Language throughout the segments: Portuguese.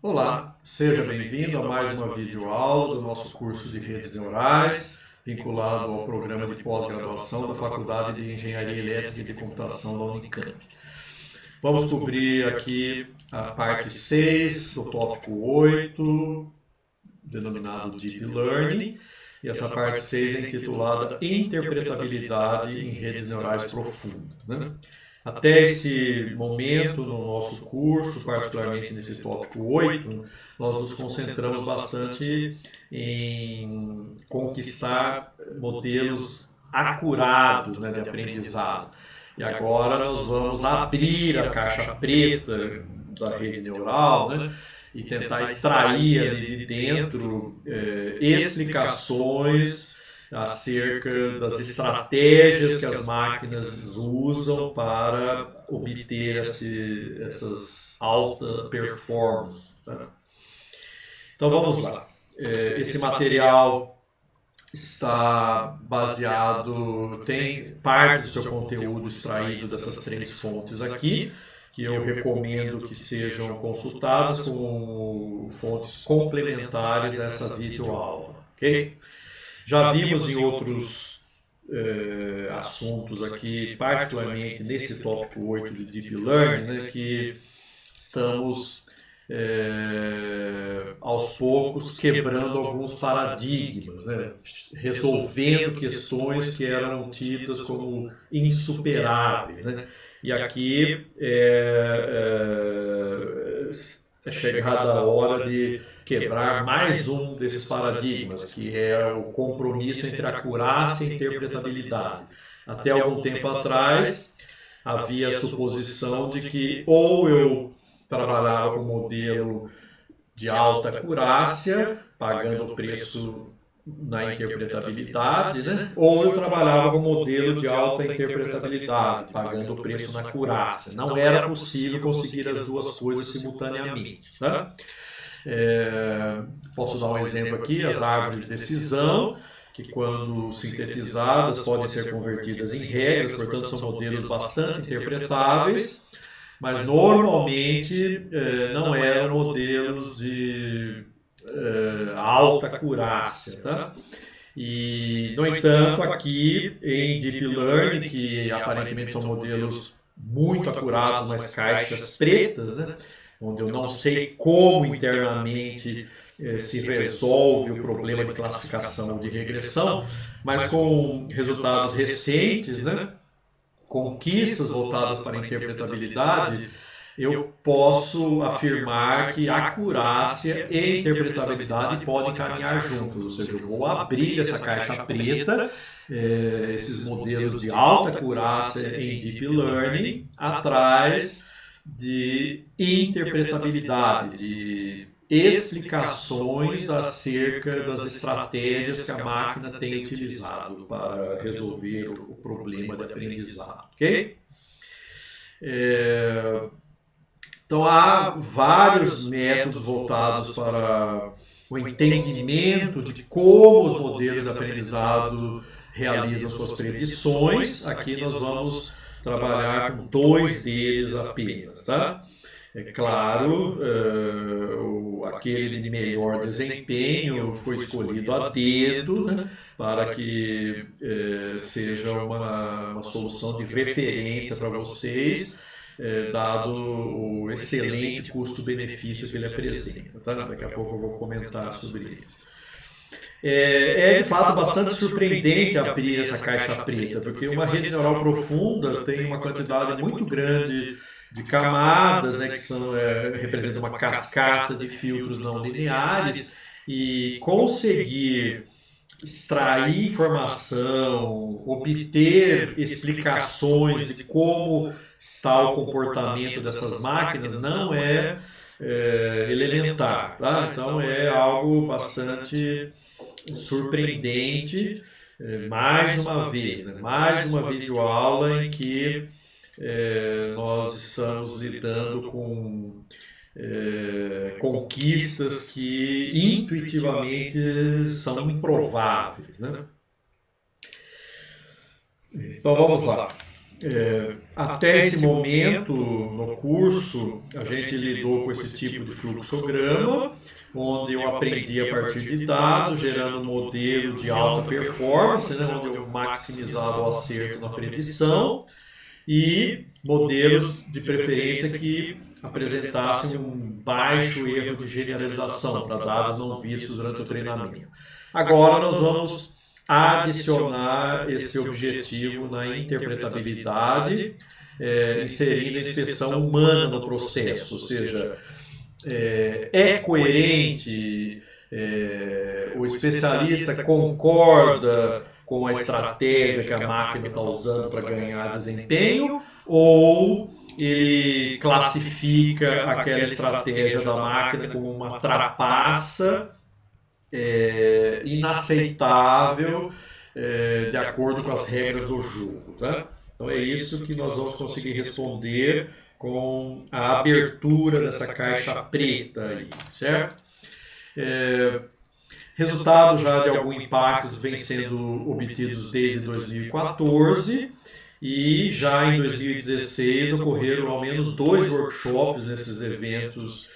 Olá, seja bem-vindo a mais uma videoaula do nosso curso de redes neurais, vinculado ao programa de pós-graduação da Faculdade de Engenharia Elétrica e de Computação da Unicamp. Vamos cobrir aqui a parte 6 do tópico 8, denominado Deep Learning, e essa parte 6 é intitulada Interpretabilidade em redes neurais profundas, né? Até esse momento no nosso curso, particularmente nesse tópico 8, nós nos concentramos bastante em conquistar modelos acurados, né, de aprendizado. E agora nós vamos abrir a caixa preta da rede neural, né, e tentar extrair ali de dentro explicações acerca das estratégias que as máquinas usam para obter essas altas performances. Tá? Então vamos lá. Esse material está baseado, tem parte do seu conteúdo extraído dessas três fontes aqui, que eu recomendo que sejam consultadas como fontes complementares a essa videoaula, ok? Já vimos em outros assuntos aqui, particularmente nesse tópico 8 de Deep Learning, né, que estamos aos poucos quebrando alguns paradigmas, né, resolvendo questões que eram tidas como insuperáveis, né, e aqui é chegada a hora de quebrar mais um desses paradigmas, que é o compromisso entre acurácia e interpretabilidade. Até algum tempo atrás, havia a suposição de que ou eu trabalhava com modelo de alta acurácia, pagando o preço na interpretabilidade, né? Ou eu trabalhava com modelo de alta interpretabilidade, pagando o preço na acurácia. Não era possível conseguir as duas coisas simultaneamente. Tá? Posso dar um exemplo aqui, as árvores de decisão, que quando sintetizadas podem ser convertidas em regras, portanto são modelos bastante interpretáveis, mas normalmente não eram modelos de alta acurácia, tá? E, no entanto, aqui em Deep Learning, que aparentemente são modelos muito acurados, mas caixas pretas, né? Onde eu não sei como internamente se resolve o problema de classificação ou de regressão, mas com resultados recentes, né? Conquistas voltadas para a interpretabilidade, eu posso afirmar que acurácia e interpretabilidade podem caminhar juntos, ou seja, eu vou abrir essa caixa preta, esses modelos de alta acurácia em Deep Learning, atrás de interpretabilidade, de explicações acerca das estratégias que a máquina tem utilizado para resolver o problema de aprendizado, ok? Então há vários métodos voltados para o entendimento de como os modelos de aprendizado realizam suas predições. Aqui nós vamos trabalhar com dois deles apenas, tá? É claro, aquele de melhor desempenho foi escolhido a dedo, né, para que seja uma solução de referência para vocês, dado o excelente custo-benefício que ele apresenta. Tá? Daqui a pouco eu vou comentar sobre isso. É de fato bastante surpreendente abrir essa caixa preta, porque uma rede neural profunda tem uma quantidade muito grande de camadas, né, que representam uma cascata de filtros não lineares, e conseguir extrair informação, obter explicações de como está o comportamento dessas máquinas não é elementar. Tá? Então é algo bastante surpreendente, mais uma vez, né? Mais uma videoaula em que nós estamos lidando com conquistas que intuitivamente são improváveis, né? Então vamos lá. Até esse momento, no curso, a gente lidou com esse tipo de fluxograma, onde eu aprendi a partir de dados, gerando um modelo de alta performance, né, onde eu maximizava o acerto na predição, e modelos de preferência que apresentassem um baixo erro de generalização para dados não vistos durante o treinamento. Agora nós vamos adicionar esse objetivo na interpretabilidade, inserindo a inspeção humana no processo, ou seja, é coerente, o especialista concorda com a estratégia que a máquina está usando para ganhar desempenho, ou ele classifica aquela estratégia da máquina como uma trapaça inaceitável de acordo com as regras do jogo. Tá? Então é isso que nós vamos conseguir responder com a abertura dessa caixa preta aí, certo? Resultados já de algum impacto vêm sendo obtidos desde 2014 e já em 2016 ocorreram ao menos 2 workshops nesses eventos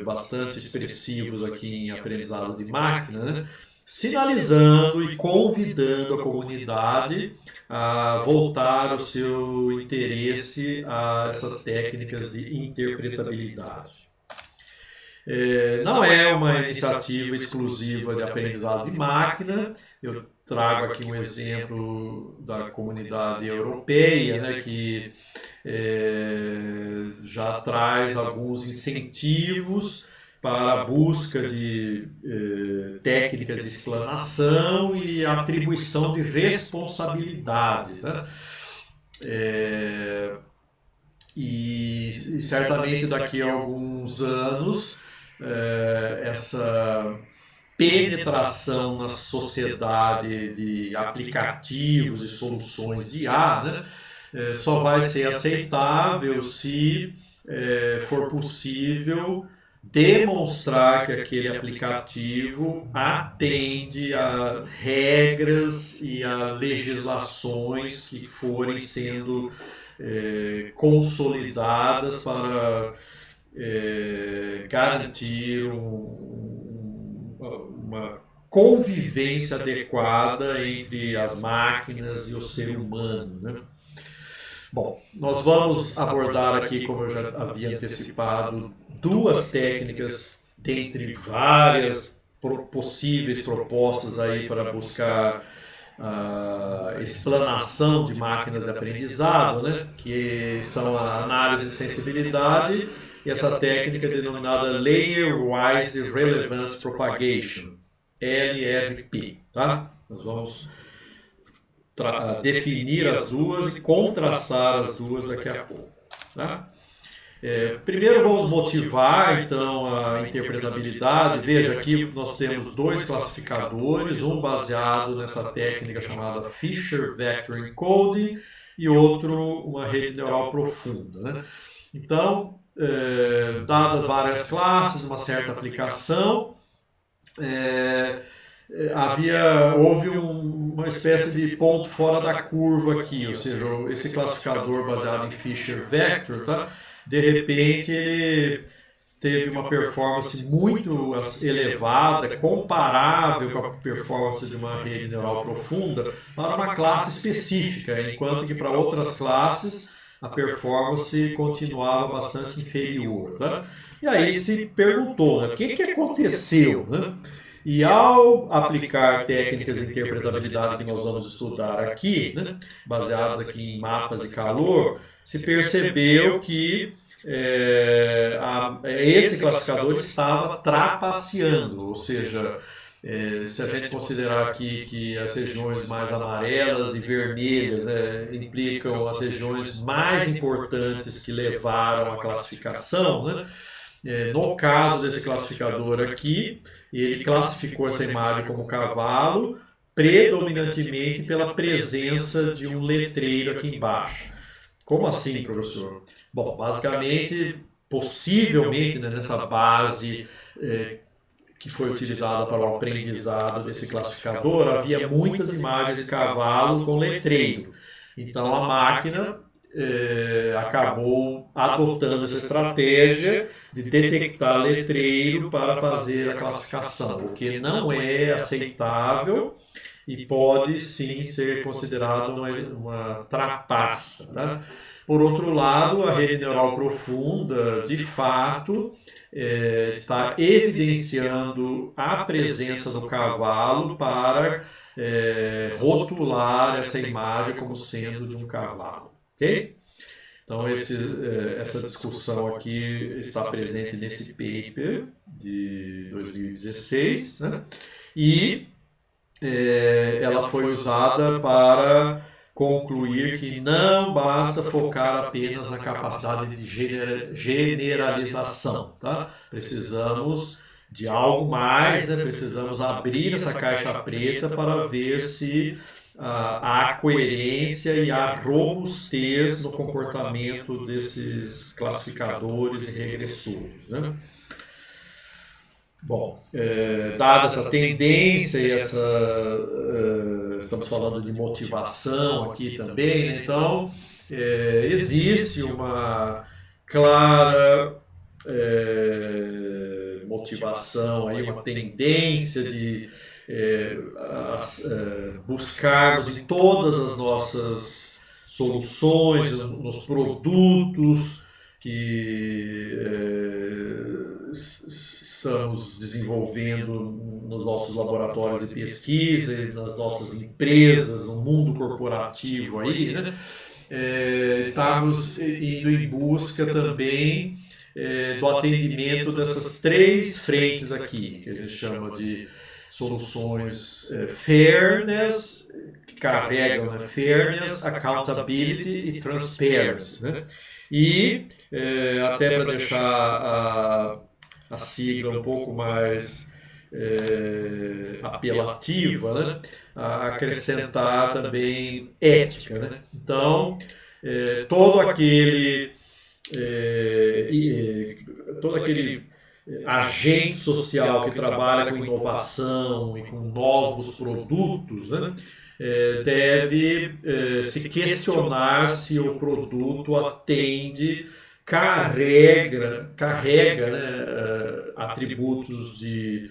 bastante expressivos aqui em aprendizado de máquina, né? Sinalizando e convidando a comunidade a voltar o seu interesse a essas técnicas de interpretabilidade. Não é uma iniciativa exclusiva de aprendizado de máquina. Eu trago aqui um exemplo da comunidade europeia, né, que já traz alguns incentivos para a busca de técnicas de explanação e atribuição de responsabilidade. Né? E certamente daqui a alguns anos essa penetração na sociedade de aplicativos e soluções de IA, né, só vai ser aceitável se for possível demonstrar que aquele aplicativo atende a regras e a legislações que forem sendo consolidadas para garantir uma convivência adequada entre as máquinas e o ser humano, né? Bom, nós vamos abordar aqui, como eu já havia antecipado, 2 técnicas dentre várias possíveis propostas aí para buscar a explanação de máquinas de aprendizado, né? Que são a análise de sensibilidade e essa técnica denominada Layer Wise Relevance Propagation, LRP. Tá? Nós vamos definir as duas e contrastar as duas daqui a pouco. Tá? Primeiro vamos motivar então a interpretabilidade. Veja, aqui nós temos 2 classificadores, um baseado nessa técnica chamada Fisher Vector Encoding e outro uma rede neural profunda. Né? Então, dadas várias classes, uma certa aplicação, houve uma espécie de ponto fora da curva aqui, ou seja, esse classificador baseado em Fisher Vector, tá? De repente ele teve uma performance muito elevada, comparável com a performance de uma rede neural profunda para uma classe específica, enquanto que para outras classes a performance continuava bastante inferior. Tá? E aí se perguntou, né, o que aconteceu? Né? E ao aplicar técnicas de interpretabilidade que nós vamos estudar aqui, né, baseadas aqui em mapas de calor, se percebeu que esse classificador estava trapaceando, ou seja, se a gente considerar aqui que as regiões mais amarelas e vermelhas implicam as regiões mais importantes que levaram à classificação, né? No caso desse classificador aqui, ele classificou essa imagem como cavalo, predominantemente pela presença de um letreiro aqui embaixo. Como assim, professor? Bom, basicamente, possivelmente, né, nessa base que foi utilizada para o aprendizado desse classificador, havia muitas imagens de cavalo com letreiro. Então a máquina acabou adotando essa estratégia de detectar letreiro para fazer a classificação, o que não é aceitável e pode sim ser considerado uma trapaça. Né? Por outro lado, a rede neural profunda, de fato, está evidenciando a presença do cavalo para rotular essa imagem como sendo de um cavalo. Ok? Então, essa discussão aqui está presente nesse paper de 2016, né? E ela foi usada para concluir que não basta focar apenas na capacidade de generalização. Tá? Precisamos de algo mais, né? Precisamos abrir essa caixa preta para ver se há coerência e há robustez no comportamento desses classificadores e regressores. Né? Bom, dada essa tendência e estamos falando de motivação aqui também, né? Então existe uma clara motivação, aí, uma tendência de buscarmos em todas as nossas soluções, nos produtos que estamos desenvolvendo nos nossos laboratórios de pesquisa, nas nossas empresas, no mundo corporativo aí, né? Estamos indo em busca também do atendimento dessas três frentes aqui, que a gente chama de soluções fairness, que carregam, né? Fairness, accountability e transparency, né? E até para deixar a sigla um pouco mais apelativa, né? Acrescentar também ética. Né? Então, todo aquele agente social que trabalha com inovação e com novos produtos, né? Deve se questionar se o produto atende, carrega né, atributos de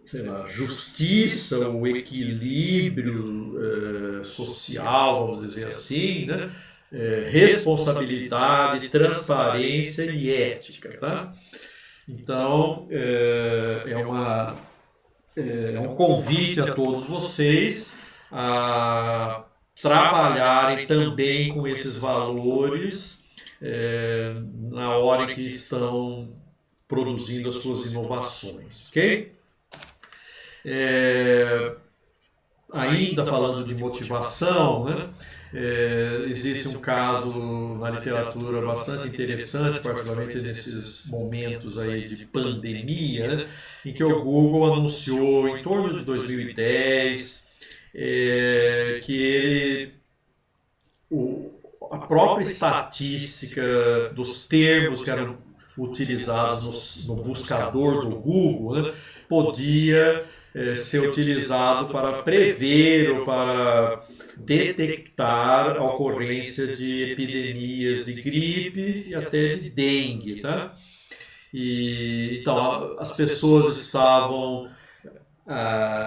sei lá, justiça, o equilíbrio social, vamos dizer assim, né? Responsabilidade, transparência e ética. Tá? Então, é um convite a todos vocês a trabalharem também com esses valores na hora que estão produzindo as suas inovações, ok? Ainda falando de motivação, né? Existe um caso na literatura bastante interessante, particularmente nesses momentos aí de pandemia, né? Em que o Google anunciou em torno de 2010 que a própria estatística dos termos que eram utilizados no buscador do Google, né, podia ser utilizado para prever ou para detectar a ocorrência de epidemias de gripe e até de dengue. Tá? Então, as pessoas estavam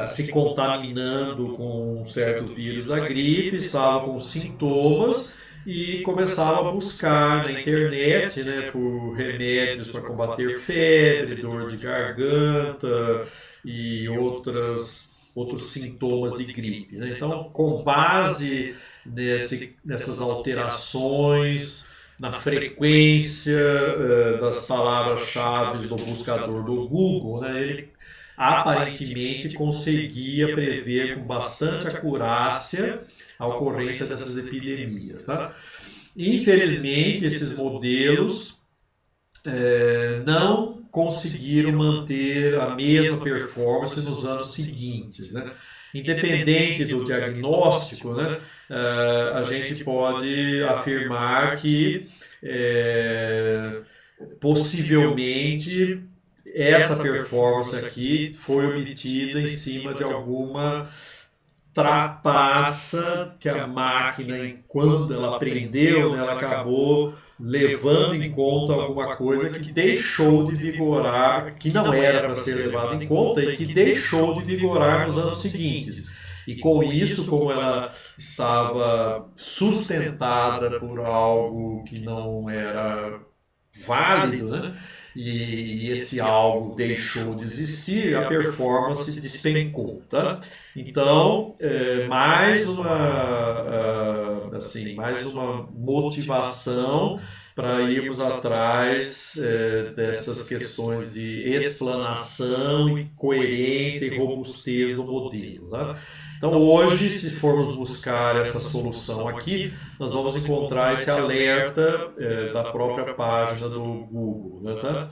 se contaminando com um certo vírus da gripe, estavam com sintomas e começavam a buscar na internet, né, por remédios para combater febre, dor de garganta e outros sintomas de gripe. Né? Então, com base nessas alterações na frequência das palavras-chave do buscador do Google, né, ele aparentemente conseguia prever com bastante acurácia a ocorrência dessas epidemias. Tá? Infelizmente, esses modelos não conseguiram manter a mesma performance nos anos seguintes. Né? Independente do diagnóstico, né, a gente pode afirmar que possivelmente essa performance aqui foi obtida em cima de alguma trapaça que a máquina, quando ela aprendeu, né, ela acabou levando em conta alguma coisa que deixou de vigorar, que não era para ser levado em conta e que deixou de vigorar nos anos seguintes. E com isso, como ela estava sustentada por algo que não era válido, né? E esse algo deixou de existir, a performance despencou, tá? Então, mais uma motivação para irmos atrás dessas questões de explanação e coerência e robustez do modelo, tá? Então, hoje, se formos buscar essa solução aqui, nós vamos encontrar esse alerta da própria página do Google, né, tá?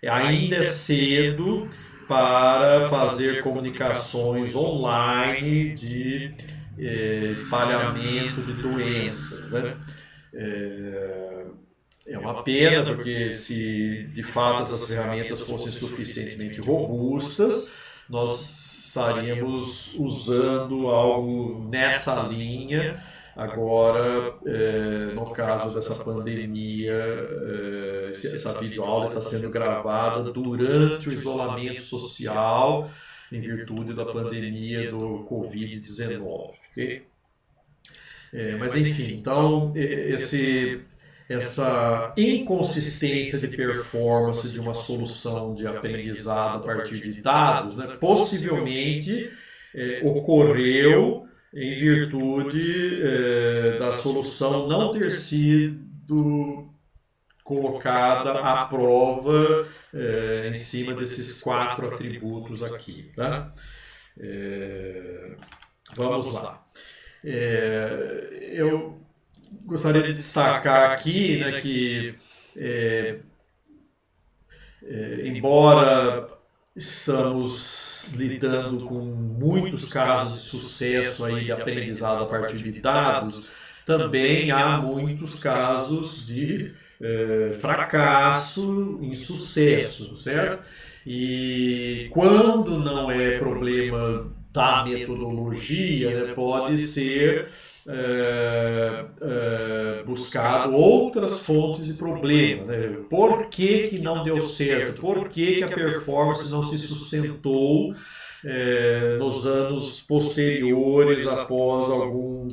Ainda é cedo para fazer comunicações online de espalhamento de doenças, né? É uma pena, porque se de fato essas ferramentas fossem suficientemente robustas, nós estaríamos usando algo nessa linha. Agora, no caso dessa pandemia, essa videoaula está sendo gravada durante o isolamento social, em virtude da pandemia do Covid-19. Okay? Mas enfim, então, essa inconsistência de performance de uma solução de aprendizado a partir de dados, né, possivelmente ocorreu em virtude da solução não ter sido colocada à prova em cima desses 4 atributos aqui. Tá? Vamos lá. Eu gostaria de destacar aqui, né, que embora estamos lidando com muitos casos de sucesso aí de aprendizado a partir de dados, também há muitos casos de fracasso, insucesso, certo? E quando não é problema da metodologia, né, pode ser buscado outras fontes de problema. Né? Por que não deu certo? Por que a performance não se sustentou nos anos posteriores após algum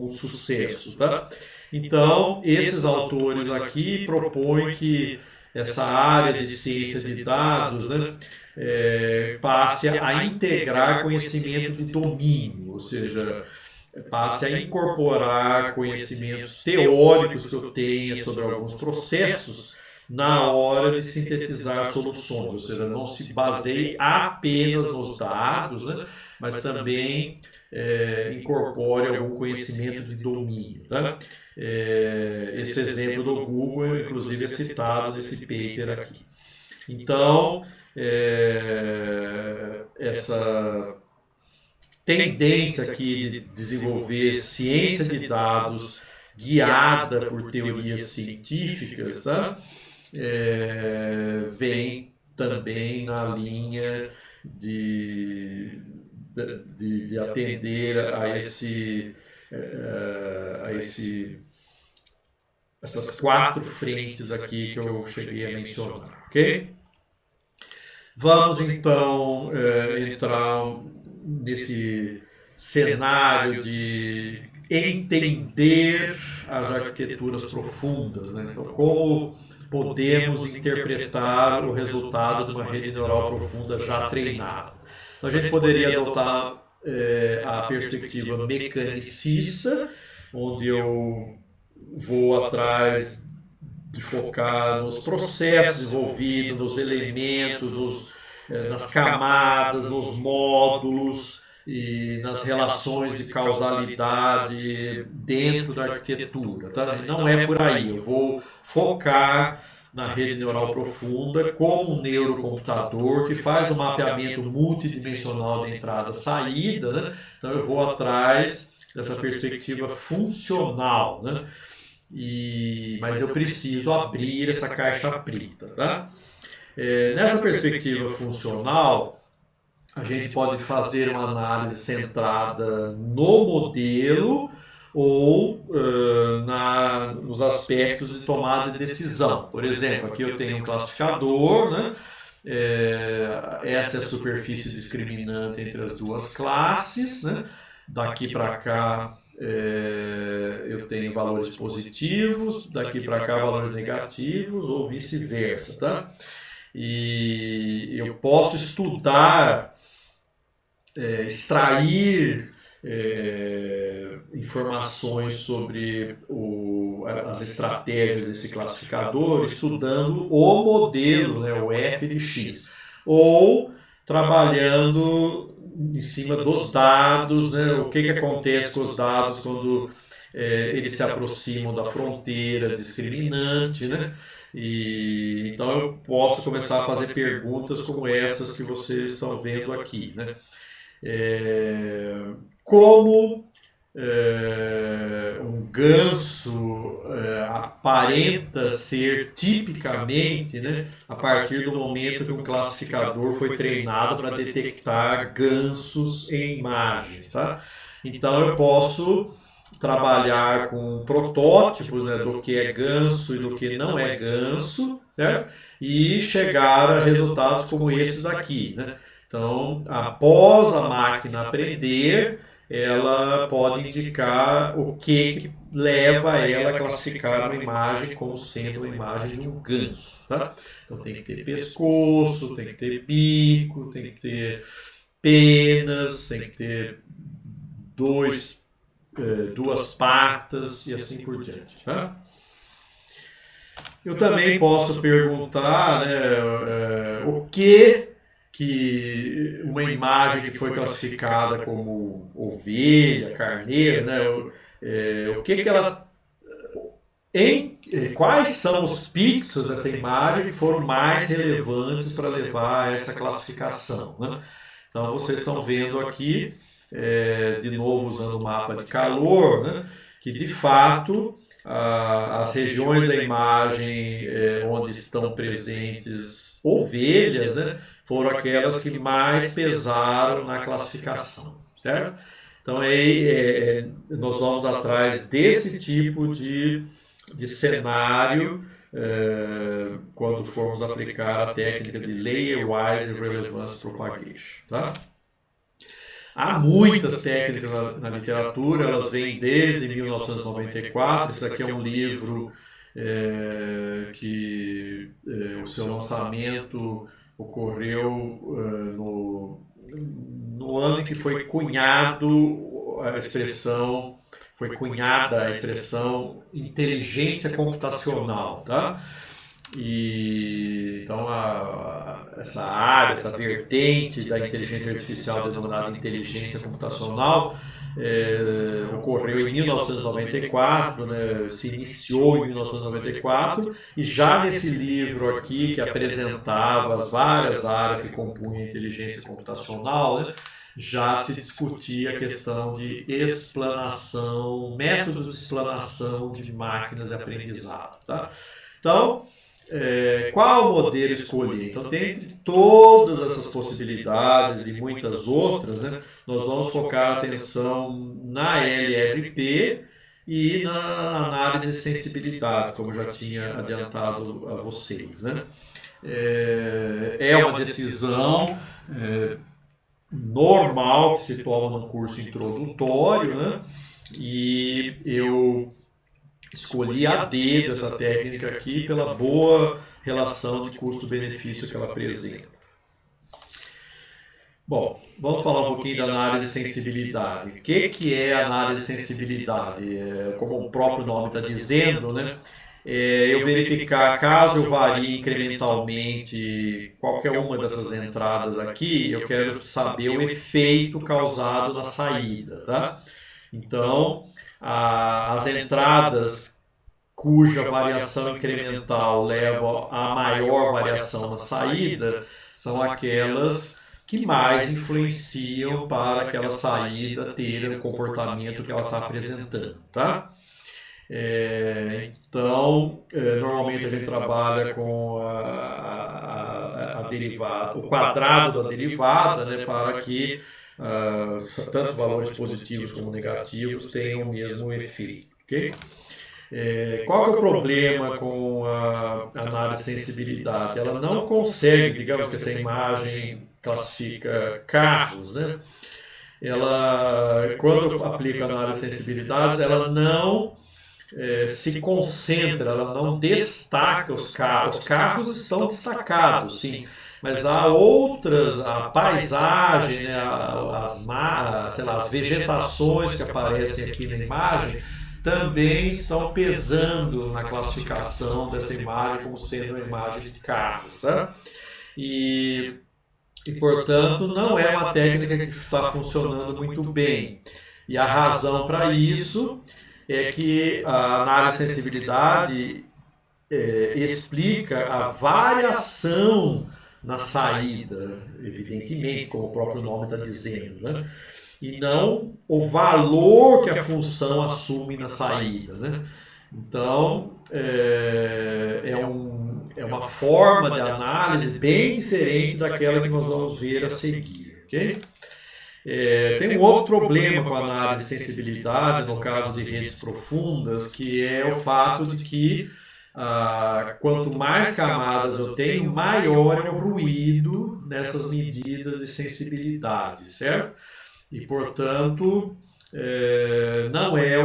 sucesso? Tá? Então, esses autores aqui propõem que essa área de ciência de dados, né, passe a integrar conhecimento de domínio, ou seja, passe a incorporar conhecimentos teóricos que eu tenha sobre alguns processos na hora de sintetizar soluções, ou seja, não se baseie apenas nos dados, né, mas também incorpore algum conhecimento de domínio. Tá? Esse exemplo do Google, inclusive, é citado nesse paper aqui. Então, essa tendência aqui de desenvolver ciência de dados guiada por teorias científicas, tá? Vem também na linha de atender a essas 4 frentes aqui que eu cheguei a mencionar, ok? Vamos então entrar nesse cenário de entender as arquiteturas profundas, né? Então, como podemos interpretar o resultado de uma rede neural profunda já treinada? Então, a gente poderia adotar a perspectiva mecanicista, onde eu vou atrás de focar nos processos envolvidos, nos elementos, nas camadas, nos módulos e nas relações de causalidade dentro da arquitetura. Tá? Não é por aí, eu vou focar na rede neural profunda como um neurocomputador que faz um mapeamento multidimensional de entrada e saída, né? Então eu vou atrás dessa perspectiva funcional, né? Mas eu preciso abrir essa caixa preta. Tá? Nessa perspectiva funcional, a gente pode fazer uma análise centrada no modelo ou nos aspectos de tomada de decisão. Por exemplo, aqui eu tenho um classificador, né? Essa é a superfície discriminante entre as duas classes, né? Daqui para cá eu tenho valores positivos, daqui para cá valores negativos ou vice-versa, tá? E eu posso estudar, extrair informações sobre as estratégias desse classificador estudando o modelo, né, o f de x, ou trabalhando em cima dos dados, né, o que acontece com os dados quando eles se aproximam da fronteira discriminante, né? E então eu posso começar a fazer perguntas como essas que vocês estão vendo aqui, né? Como um ganso aparenta ser tipicamente, né, a partir do momento que um classificador foi treinado para detectar gansos em imagens, tá? Então eu posso trabalhar com protótipos, né, do que é ganso e do que não é ganso, certo? E chegar a resultados como esses daqui, né? Então, após a máquina aprender, ela pode indicar o que leva ela a classificar uma imagem como sendo uma imagem de um ganso, tá? Então tem que ter pescoço, tem que ter bico, tem que ter penas, tem que ter duas patas e assim por diante, tá? Eu também posso perguntar, né, o que uma imagem que foi classificada como ovelha, carneiro, né, o que ela quais são os pixels dessa imagem que foram mais relevantes para levar a essa classificação, né? Então vocês estão vendo aqui, de novo usando o mapa de calor, né, que de fato as regiões da imagem onde estão presentes ovelhas, né, foram aquelas que mais pesaram na classificação, certo? Então nós vamos atrás desse tipo de cenário quando formos aplicar a técnica de Layer-Wise Relevance Propagation, tá? Há muitas técnicas na literatura, elas vêm desde 1994. Isso aqui é um livro que o seu lançamento ocorreu no ano em que foi cunhada a expressão inteligência computacional, tá? E então essa vertente da inteligência artificial denominada inteligência computacional ocorreu em 1994, né, se iniciou em 1994, e já nesse livro aqui que apresentava as várias áreas que compunham a inteligência computacional, né, já se discutia a questão de explanação, métodos de explanação de máquinas de aprendizado, tá? Então, qual modelo escolher? Então, dentre todas essas possibilidades e muitas outras, né, nós vamos focar a atenção na LLP e na análise de sensibilidade, como já tinha adiantado a vocês, né? É uma decisão normal que se toma no curso introdutório, né? E eu escolhi a dedo essa técnica aqui pela boa relação de custo-benefício que ela apresenta. Bom, vamos falar um pouquinho da análise de sensibilidade. O que é a análise de sensibilidade? Como o próprio nome está dizendo, né? Eu verificar, caso eu varie incrementalmente qualquer uma dessas entradas aqui, eu quero saber o efeito causado na saída, tá? Então, as entradas cuja variação incremental leva a maior variação na saída são aquelas que mais influenciam para aquela saída ter o comportamento que ela está apresentando, tá? Então, normalmente a gente trabalha com a o quadrado da derivada, né, para que tanto valores positivos como negativos tenham o mesmo efeito. Okay? Qual que é o problema com a análise de sensibilidade? Ela não consegue, digamos que essa imagem classifica carros, né? Ela, quando aplica a análise de sensibilidades, ela não se concentra, ela não destaca os carros. Os carros estão destacados, sim, mas há outras, a paisagem, né, as vegetações que aparecem aqui na imagem também estão pesando na classificação dessa imagem como sendo uma imagem de carros, tá? E portanto, não é uma técnica que está funcionando muito bem. E a razão para isso é que a análise de sensibilidade explica a variação na saída, evidentemente, como o próprio nome está dizendo, né? E não o valor que a função assume na saída, né? Então, é uma forma de análise bem diferente daquela que nós vamos ver a seguir, ok? Tem um outro problema com a análise de sensibilidade, no caso de redes profundas, que é o fato de que quanto mais camadas eu tenho, maior é o ruído nessas medidas de sensibilidade, certo? E, portanto, não é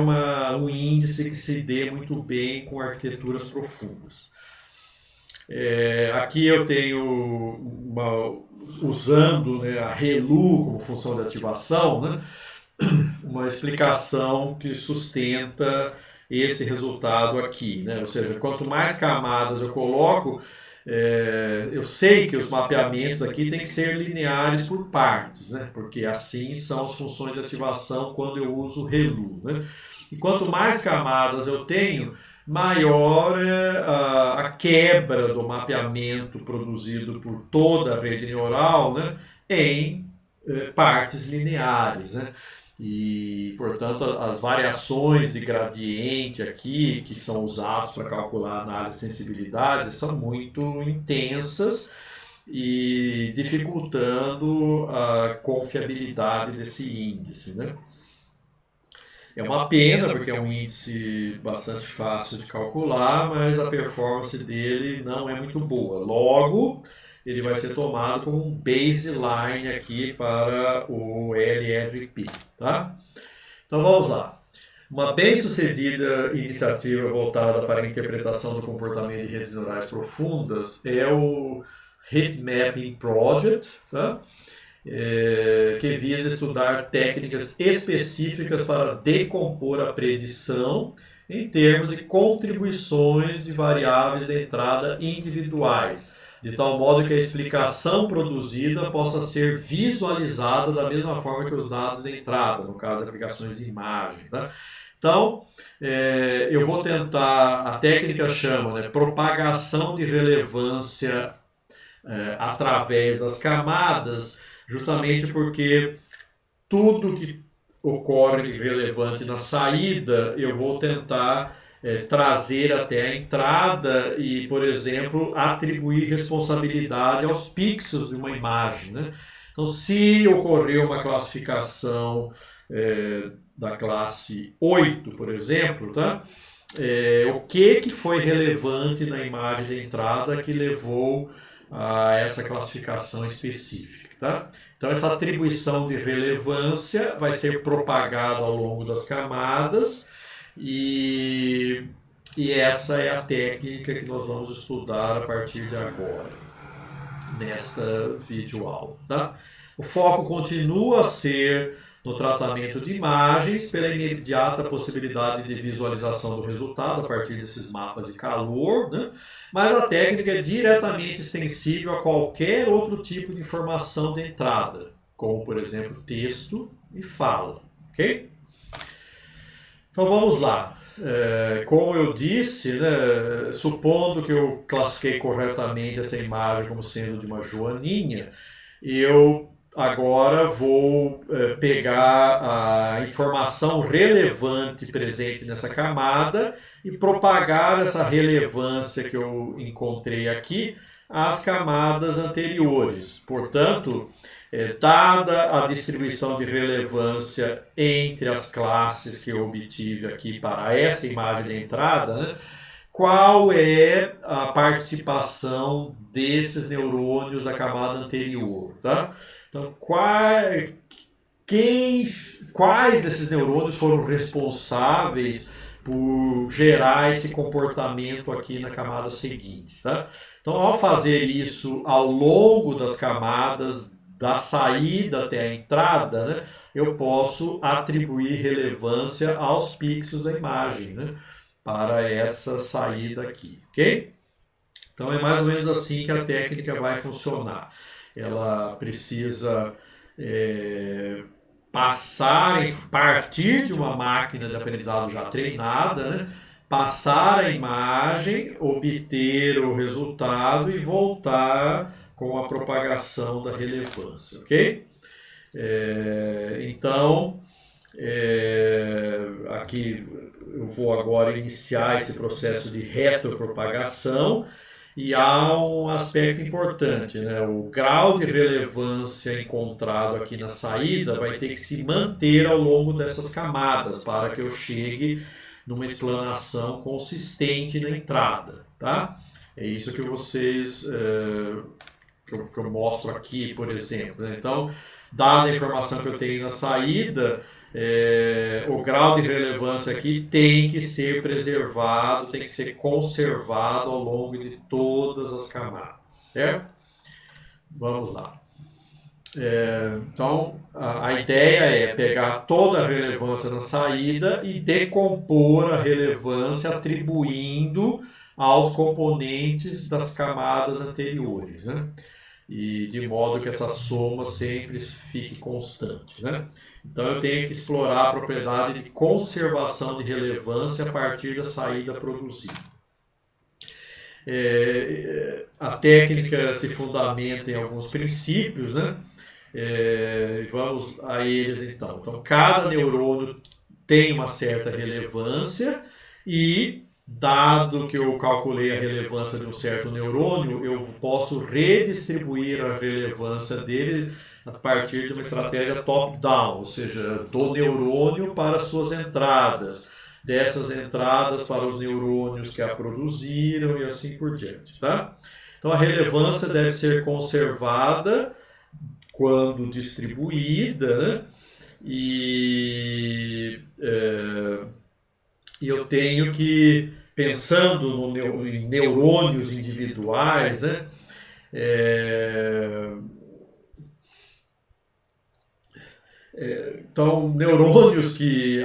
um índice que se dê muito bem com arquiteturas profundas. Aqui eu tenho, usando, né, a ReLU como função de ativação, né, uma explicação que sustenta esse resultado aqui, né? Ou seja, quanto mais camadas eu coloco, eu sei que os mapeamentos aqui têm que ser lineares por partes, né? Porque assim são as funções de ativação quando eu uso ReLU, né? E quanto mais camadas eu tenho, maior é a quebra do mapeamento produzido por toda a rede neural, né, em partes lineares, né? E, portanto, as variações de gradiente aqui, que são usadas para calcular a análise de sensibilidade, são muito intensas e dificultando a confiabilidade desse índice, né? É uma pena, porque é um índice bastante fácil de calcular, mas a performance dele não é muito boa. Logo, ele vai ser tomado como um baseline aqui para o LRP, tá? Então vamos lá. Uma bem-sucedida iniciativa voltada para a interpretação do comportamento de redes neurais profundas é o Heat Mapping Project, tá? Que visa estudar técnicas específicas para decompor a predição em termos de contribuições de variáveis de entrada individuais, de tal modo que a explicação produzida possa ser visualizada da mesma forma que os dados de entrada, no caso, aplicações de imagem, tá? Então, eu vou tentar, a técnica chama, né, propagação de relevância através das camadas, justamente porque tudo que ocorre de relevante na saída, eu vou tentar trazer até a entrada e, por exemplo, atribuir responsabilidade aos pixels de uma imagem, né? Então, se ocorrer uma classificação da classe 8, por exemplo, tá? O que foi relevante na imagem de entrada que levou a essa classificação específica, tá? Então, essa atribuição de relevância vai ser propagada ao longo das camadas e essa é a técnica que nós vamos estudar a partir de agora, nesta videoaula, tá? O foco continua a ser no tratamento de imagens pela imediata possibilidade de visualização do resultado a partir desses mapas de calor, né? Mas a técnica é diretamente extensível a qualquer outro tipo de informação de entrada, como, por exemplo, texto e fala, ok? Então vamos lá. Como eu disse, né, supondo que eu classifiquei corretamente essa imagem como sendo de uma joaninha, eu agora vou pegar a informação relevante presente nessa camada e propagar essa relevância que eu encontrei aqui às camadas anteriores. Portanto, dada a distribuição de relevância entre as classes que eu obtive aqui para essa imagem de entrada, né, qual é a participação desses neurônios da camada anterior, tá? Então, quais desses neurônios foram responsáveis por gerar esse comportamento aqui na camada seguinte, tá? Então, ao fazer isso ao longo das camadas, da saída até a entrada, né, eu posso atribuir relevância aos pixels da imagem, né, para essa saída aqui, ok? Então, é mais ou menos assim que a técnica vai funcionar. Ela precisa partir de uma máquina de aprendizado já treinada, né? Passar a imagem, obter o resultado e voltar com a propagação da relevância, ok? Então, aqui eu vou agora iniciar esse processo de retropropagação. E há um aspecto importante, né? O grau de relevância encontrado aqui na saída vai ter que se manter ao longo dessas camadas para que eu chegue numa explanação consistente na entrada, tá? É isso que vocês que eu mostro aqui, por exemplo, né? Então, dada a informação que eu tenho na saída, o grau de relevância aqui tem que ser preservado, tem que ser conservado ao longo de todas as camadas, certo? Vamos lá. Então, a ideia é pegar toda a relevância na saída e decompor a relevância atribuindo aos componentes das camadas anteriores, né? E de modo que essa soma sempre fique constante, né? Então eu tenho que explorar a propriedade de conservação de relevância a partir da saída produzida. A técnica se fundamenta em alguns princípios, né? Vamos a eles então. Então cada neurônio tem uma certa relevância e, dado que eu calculei a relevância de um certo neurônio, eu posso redistribuir a relevância dele a partir de uma estratégia top-down, ou seja, do neurônio para suas entradas, dessas entradas para os neurônios que a produziram e assim por diante, tá? Então a relevância deve ser conservada quando distribuída, né? E eu tenho que, pensando em neurônios individuais, né? Então, neurônios que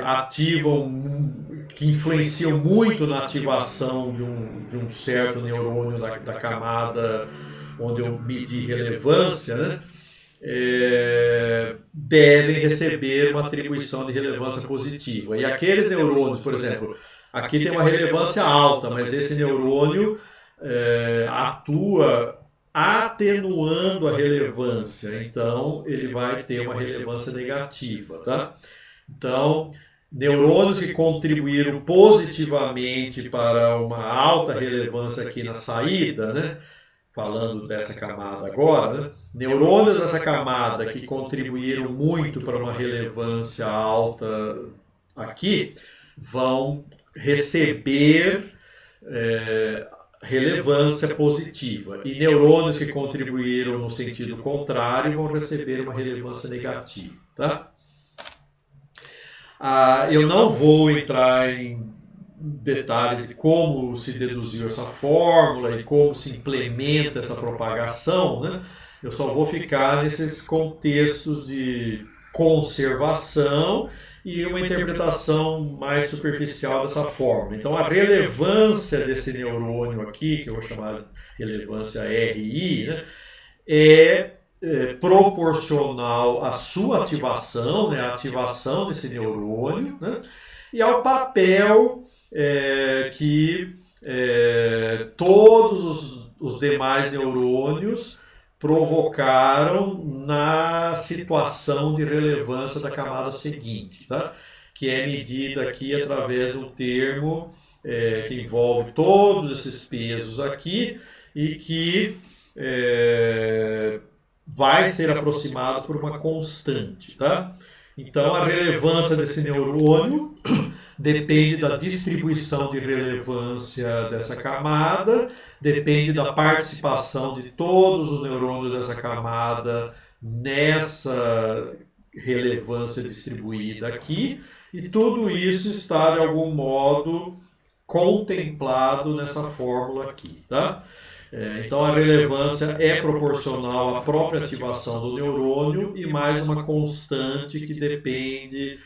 influenciam muito na ativação de um certo neurônio da camada onde eu medi relevância, né? Devem receber uma atribuição de relevância positiva. E aqueles neurônios, por exemplo, aqui tem uma relevância alta, mas esse neurônio atua atenuando a relevância, então ele vai ter uma relevância negativa, tá? Então, neurônios que contribuíram positivamente para uma alta relevância aqui na saída, né? Falando dessa camada agora, né? Neurônios dessa camada que contribuíram muito para uma relevância alta aqui, vão receber relevância positiva. E neurônios que contribuíram no sentido contrário vão receber uma relevância negativa, tá? Eu não vou entrar em detalhes de como se deduziu essa fórmula e como se implementa essa propagação, né? Eu só vou ficar nesses contextos de conservação e uma interpretação mais superficial dessa fórmula. Então, a relevância desse neurônio aqui, que eu vou chamar de relevância RI, né, é proporcional à sua ativação, né, a ativação desse neurônio, né, e ao papel que todos os demais neurônios provocaram na situação de relevância da camada seguinte, tá? Que é medida aqui através do termo que envolve todos esses pesos aqui e que vai ser aproximado por uma constante, tá? Então, a relevância desse neurônio depende da distribuição de relevância dessa camada, depende da participação de todos os neurônios dessa camada nessa relevância distribuída aqui, e tudo isso está, de algum modo, contemplado nessa fórmula aqui, tá? Então, a relevância é proporcional à própria ativação do neurônio e mais uma constante que depende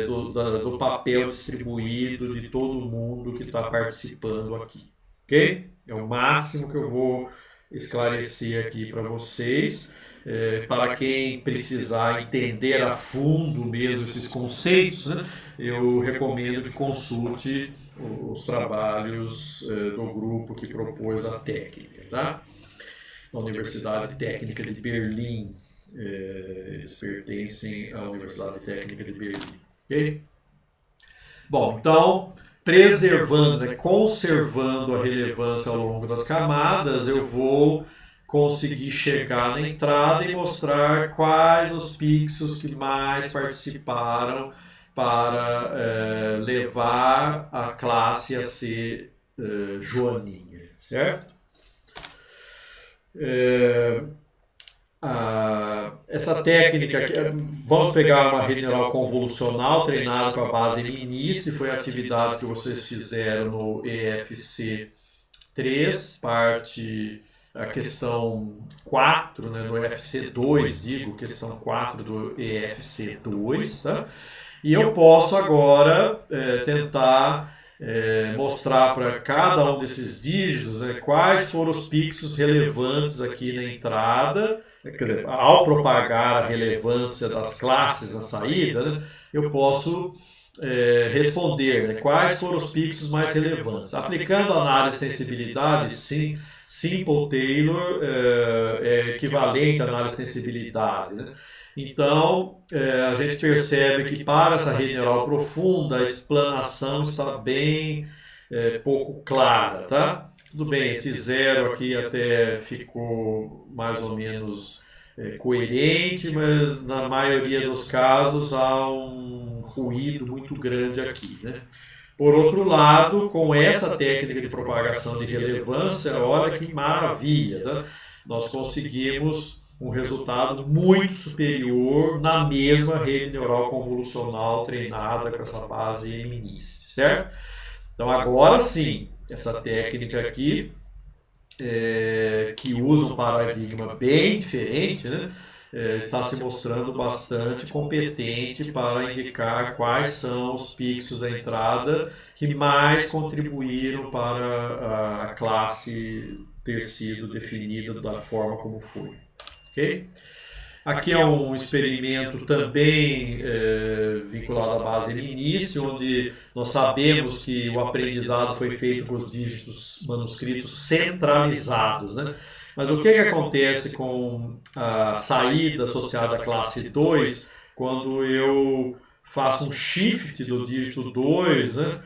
do papel distribuído de todo mundo que está participando aqui. Ok? É o máximo que eu vou esclarecer aqui para vocês. Para quem precisar entender a fundo mesmo esses conceitos, né, eu recomendo que consulte os trabalhos do grupo que propôs a técnica, tá? Da Universidade Técnica de Berlim. Eles pertencem à Universidade Técnica de Berlim. Okay? Bom, então, preservando, né, conservando a relevância ao longo das camadas, eu vou conseguir chegar na entrada e mostrar quais os pixels que mais participaram para levar a classe a ser joaninha, certo? Essa técnica, vamos pegar uma rede neural convolucional treinada com a base MNIST, foi a atividade que vocês fizeram no EFC 3, parte a questão 4, né, do EFC 2, digo, questão 4 do EFC 2, tá? E eu posso agora tentar mostrar para cada um desses dígitos, né, quais foram os pixels relevantes aqui na entrada. Quer dizer, ao propagar a relevância das classes na saída, né, eu posso responder, né, quais foram os pixels mais relevantes. Aplicando a análise de sensibilidade, sim, Simple Taylor é equivalente à análise de sensibilidade, né? Então, a gente percebe que para essa rede neural profunda, a explanação está bem pouco clara, tá? Tudo bem, esse zero aqui até ficou mais ou menos coerente, mas na maioria dos casos há um ruído muito grande aqui, né? Por outro lado, com essa técnica de propagação de relevância, olha que maravilha, tá? Nós conseguimos um resultado muito superior na mesma rede neural convolucional treinada com essa base MNIST, certo? Então agora sim, essa técnica aqui, que usa um paradigma bem diferente, né, está se mostrando bastante competente para indicar quais são os pixels da entrada que mais contribuíram para a classe ter sido definida da forma como foi. Okay? Aqui é um experimento também vinculado à base MNIST, onde nós sabemos que o aprendizado foi feito com os dígitos manuscritos centralizados, né? Mas o que acontece com a saída associada à classe 2, quando eu faço um shift do dígito 2, né?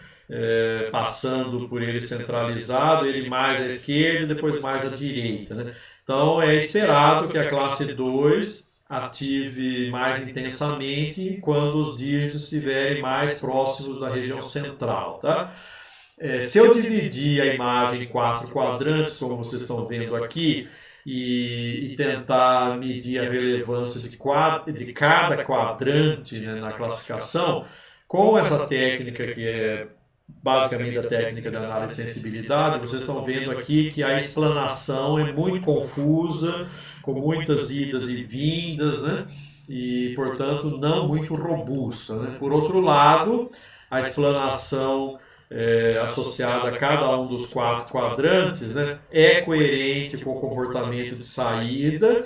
Passando por ele centralizado, ele mais à esquerda e depois mais à direita, né? Então, é esperado que a classe 2 ative mais intensamente quando os dígitos estiverem mais próximos da região central, tá? Se eu dividir a imagem em 4 quadrantes, como vocês estão vendo aqui, e tentar medir a relevância de cada quadrante, né, na classificação, com essa técnica que é basicamente a técnica de análise de sensibilidade, vocês estão vendo aqui que a explanação é muito confusa, com muitas idas e vindas, né? E, portanto, não muito robusta, né? Por outro lado, a explanação associada a cada um dos 4 quadrantes, né, é coerente com o comportamento de saída,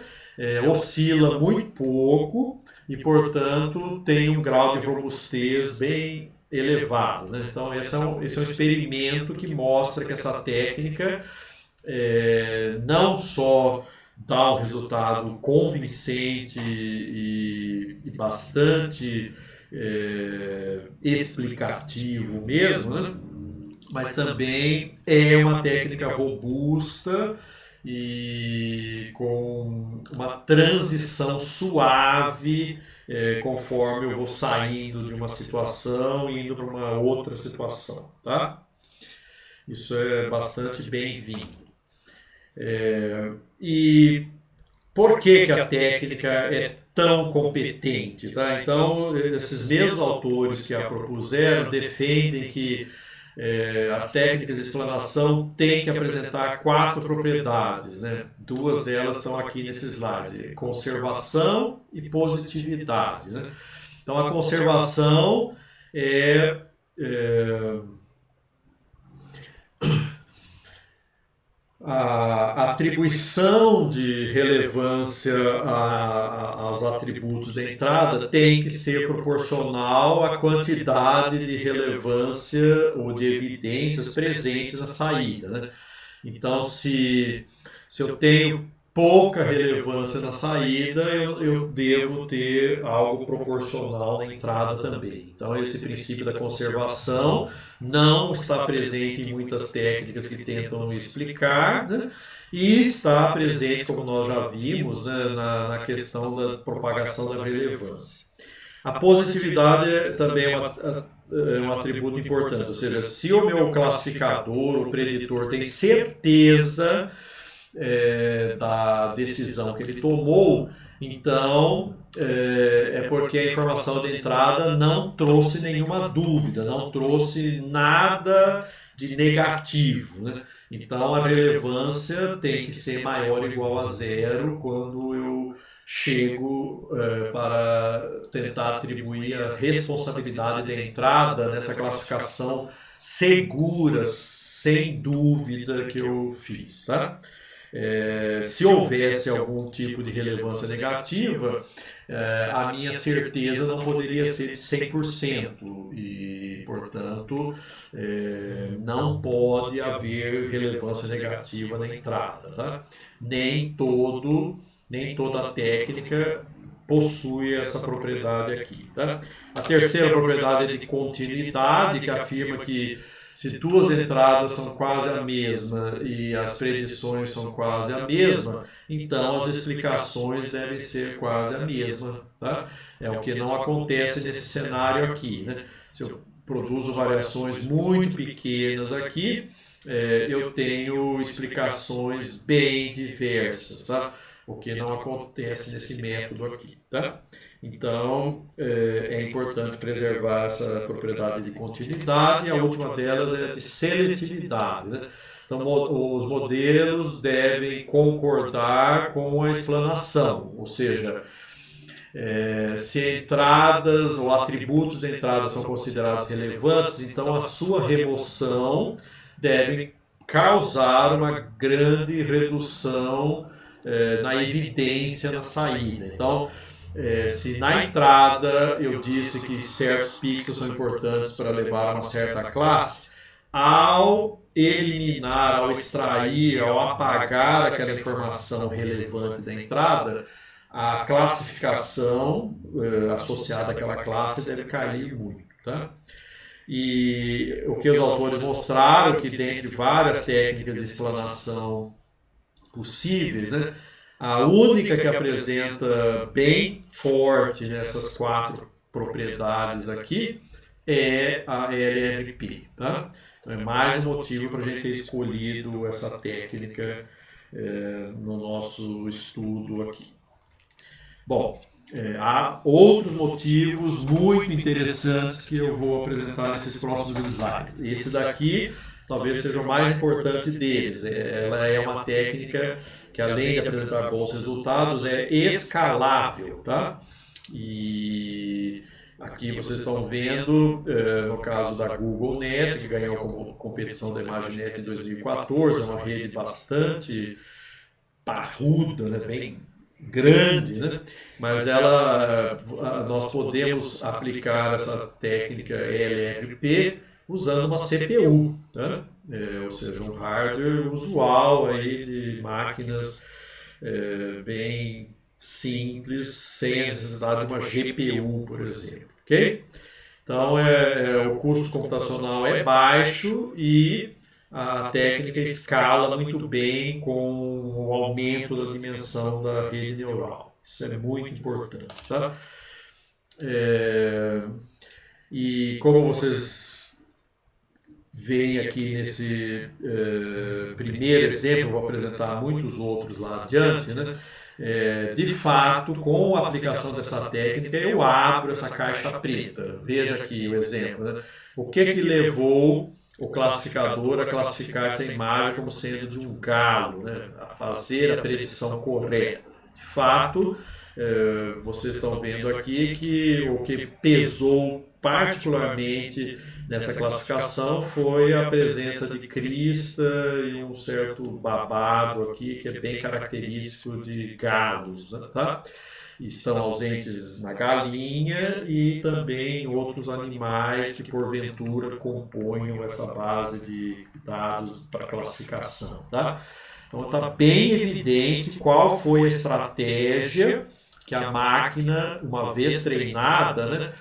oscila muito pouco e, portanto, tem um grau de robustez bem elevado, né? Então, esse é um experimento que mostra que essa técnica não só dá um resultado convincente e bastante explicativo mesmo, né? mas também é uma técnica robusta e com uma transição suave, conforme eu vou saindo de uma situação e indo para uma outra situação, tá? Isso é bastante bem-vindo. E por que a técnica é tão competente? Tá? Então, esses mesmos autores que a propuseram defendem que as técnicas de explanação têm que apresentar 4 propriedades, né? 2 delas estão aqui nesse slide: conservação e positividade, né? Então, a conservação é a atribuição de relevância aos atributos da entrada tem que ser proporcional à quantidade de relevância ou de evidências presentes na saída, né? Então, se eu tenho pouca relevância na saída, eu devo ter algo proporcional na entrada também. Então, esse princípio da conservação não está presente em muitas técnicas que tentam explicar, né? E está presente, como nós já vimos, né, na questão da propagação da relevância. A positividade também é um atributo importante, ou seja, se o meu classificador, o preditor, tem certeza da decisão que ele tomou, então é porque a informação de entrada não trouxe nenhuma dúvida, não trouxe nada de negativo, né? Então a relevância tem que ser maior ou igual a 0 quando eu chego para tentar atribuir a responsabilidade da entrada nessa classificação segura, sem dúvida que eu fiz, tá? Se houvesse algum tipo de relevância negativa, a minha certeza não poderia ser de 100% e, portanto, não pode haver relevância negativa na entrada, tá? Nem toda a técnica possui essa propriedade aqui, tá? A terceira propriedade é de continuidade, que afirma que se 2 entradas são quase a mesma e as predições são quase a mesma, então as explicações devem ser quase a mesma, tá? É o que não acontece nesse cenário aqui, né? Se eu produzo variações muito pequenas aqui, eu tenho explicações bem diversas, tá? O que não acontece nesse método aqui, tá? Então, é importante preservar essa propriedade de continuidade, e a última delas é a de seletividade, né? Então, os modelos devem concordar com a explanação, ou seja, se entradas ou atributos da entrada são considerados relevantes, então a sua remoção deve causar uma grande redução na evidência na saída. Então, se na entrada eu disse que certos pixels são importantes para levar a uma certa classe, ao eliminar, ao extrair, ao apagar aquela informação relevante da entrada, a classificação associada àquela classe deve cair muito, tá? E o que os autores mostraram que dentre várias técnicas de explanação possíveis, né, a única que apresenta bem forte nessas 4 propriedades aqui é a LRP, tá? Então é mais um motivo para a gente ter escolhido essa técnica no nosso estudo aqui. Bom, há outros motivos muito interessantes que eu vou apresentar nesses próximos slides. Esse daqui talvez seja o mais importante deles. Ela é uma técnica que, além de apresentar bons resultados, é escalável, tá? E aqui vocês estão vendo, no caso da Google Net, que ganhou a competição da ImageNet em 2014, é uma rede bastante parruda, né? Bem grande, né? Mas nós podemos aplicar essa técnica LRP usando uma CPU, tá? Ou seja, um hardware usual aí de máquinas bem simples, sem a necessidade de uma GPU, por exemplo, ok? Então, o custo computacional é baixo e a técnica escala muito bem com o aumento da dimensão da rede neural. Isso é muito importante. Tá? E como vocês veem aqui nesse primeiro exemplo, vou apresentar muitos outros lá adiante, né? De fato, com a aplicação dessa técnica, eu abro essa caixa preta. Veja aqui o exemplo. Né? O que levou o classificador a classificar essa imagem como sendo de um galo, né? A fazer a predição correta? De fato, vocês estão vendo aqui que o que pesou particularmente nessa classificação foi a presença de crista e um certo babado aqui que é bem característico de galos, né, tá? Estão ausentes na galinha e também outros animais que porventura componham essa base de dados para classificação, tá? Então está bem evidente qual foi a estratégia que a máquina, uma vez treinada, né,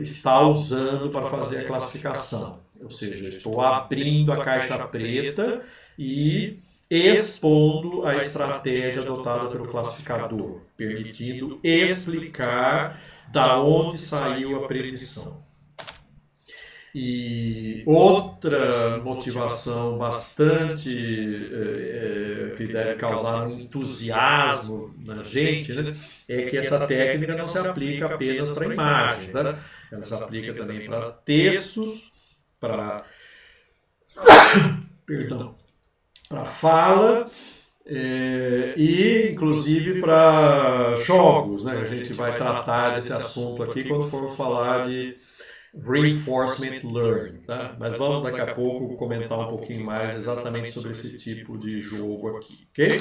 está usando para fazer a classificação. Ou seja, eu estou abrindo a caixa preta e expondo a estratégia adotada pelo classificador, permitindo explicar da onde saiu a predição. E outra motivação bastante que deve causar um entusiasmo na gente, né, é que essa técnica não se aplica apenas para imagem, tá? Ela se aplica também para textos, para fala e inclusive para jogos, né? A gente vai tratar desse assunto aqui quando for falar de Reinforcement Learning, tá? Mas vamos daqui a pouco comentar um pouquinho mais exatamente sobre esse tipo de jogo aqui, ok?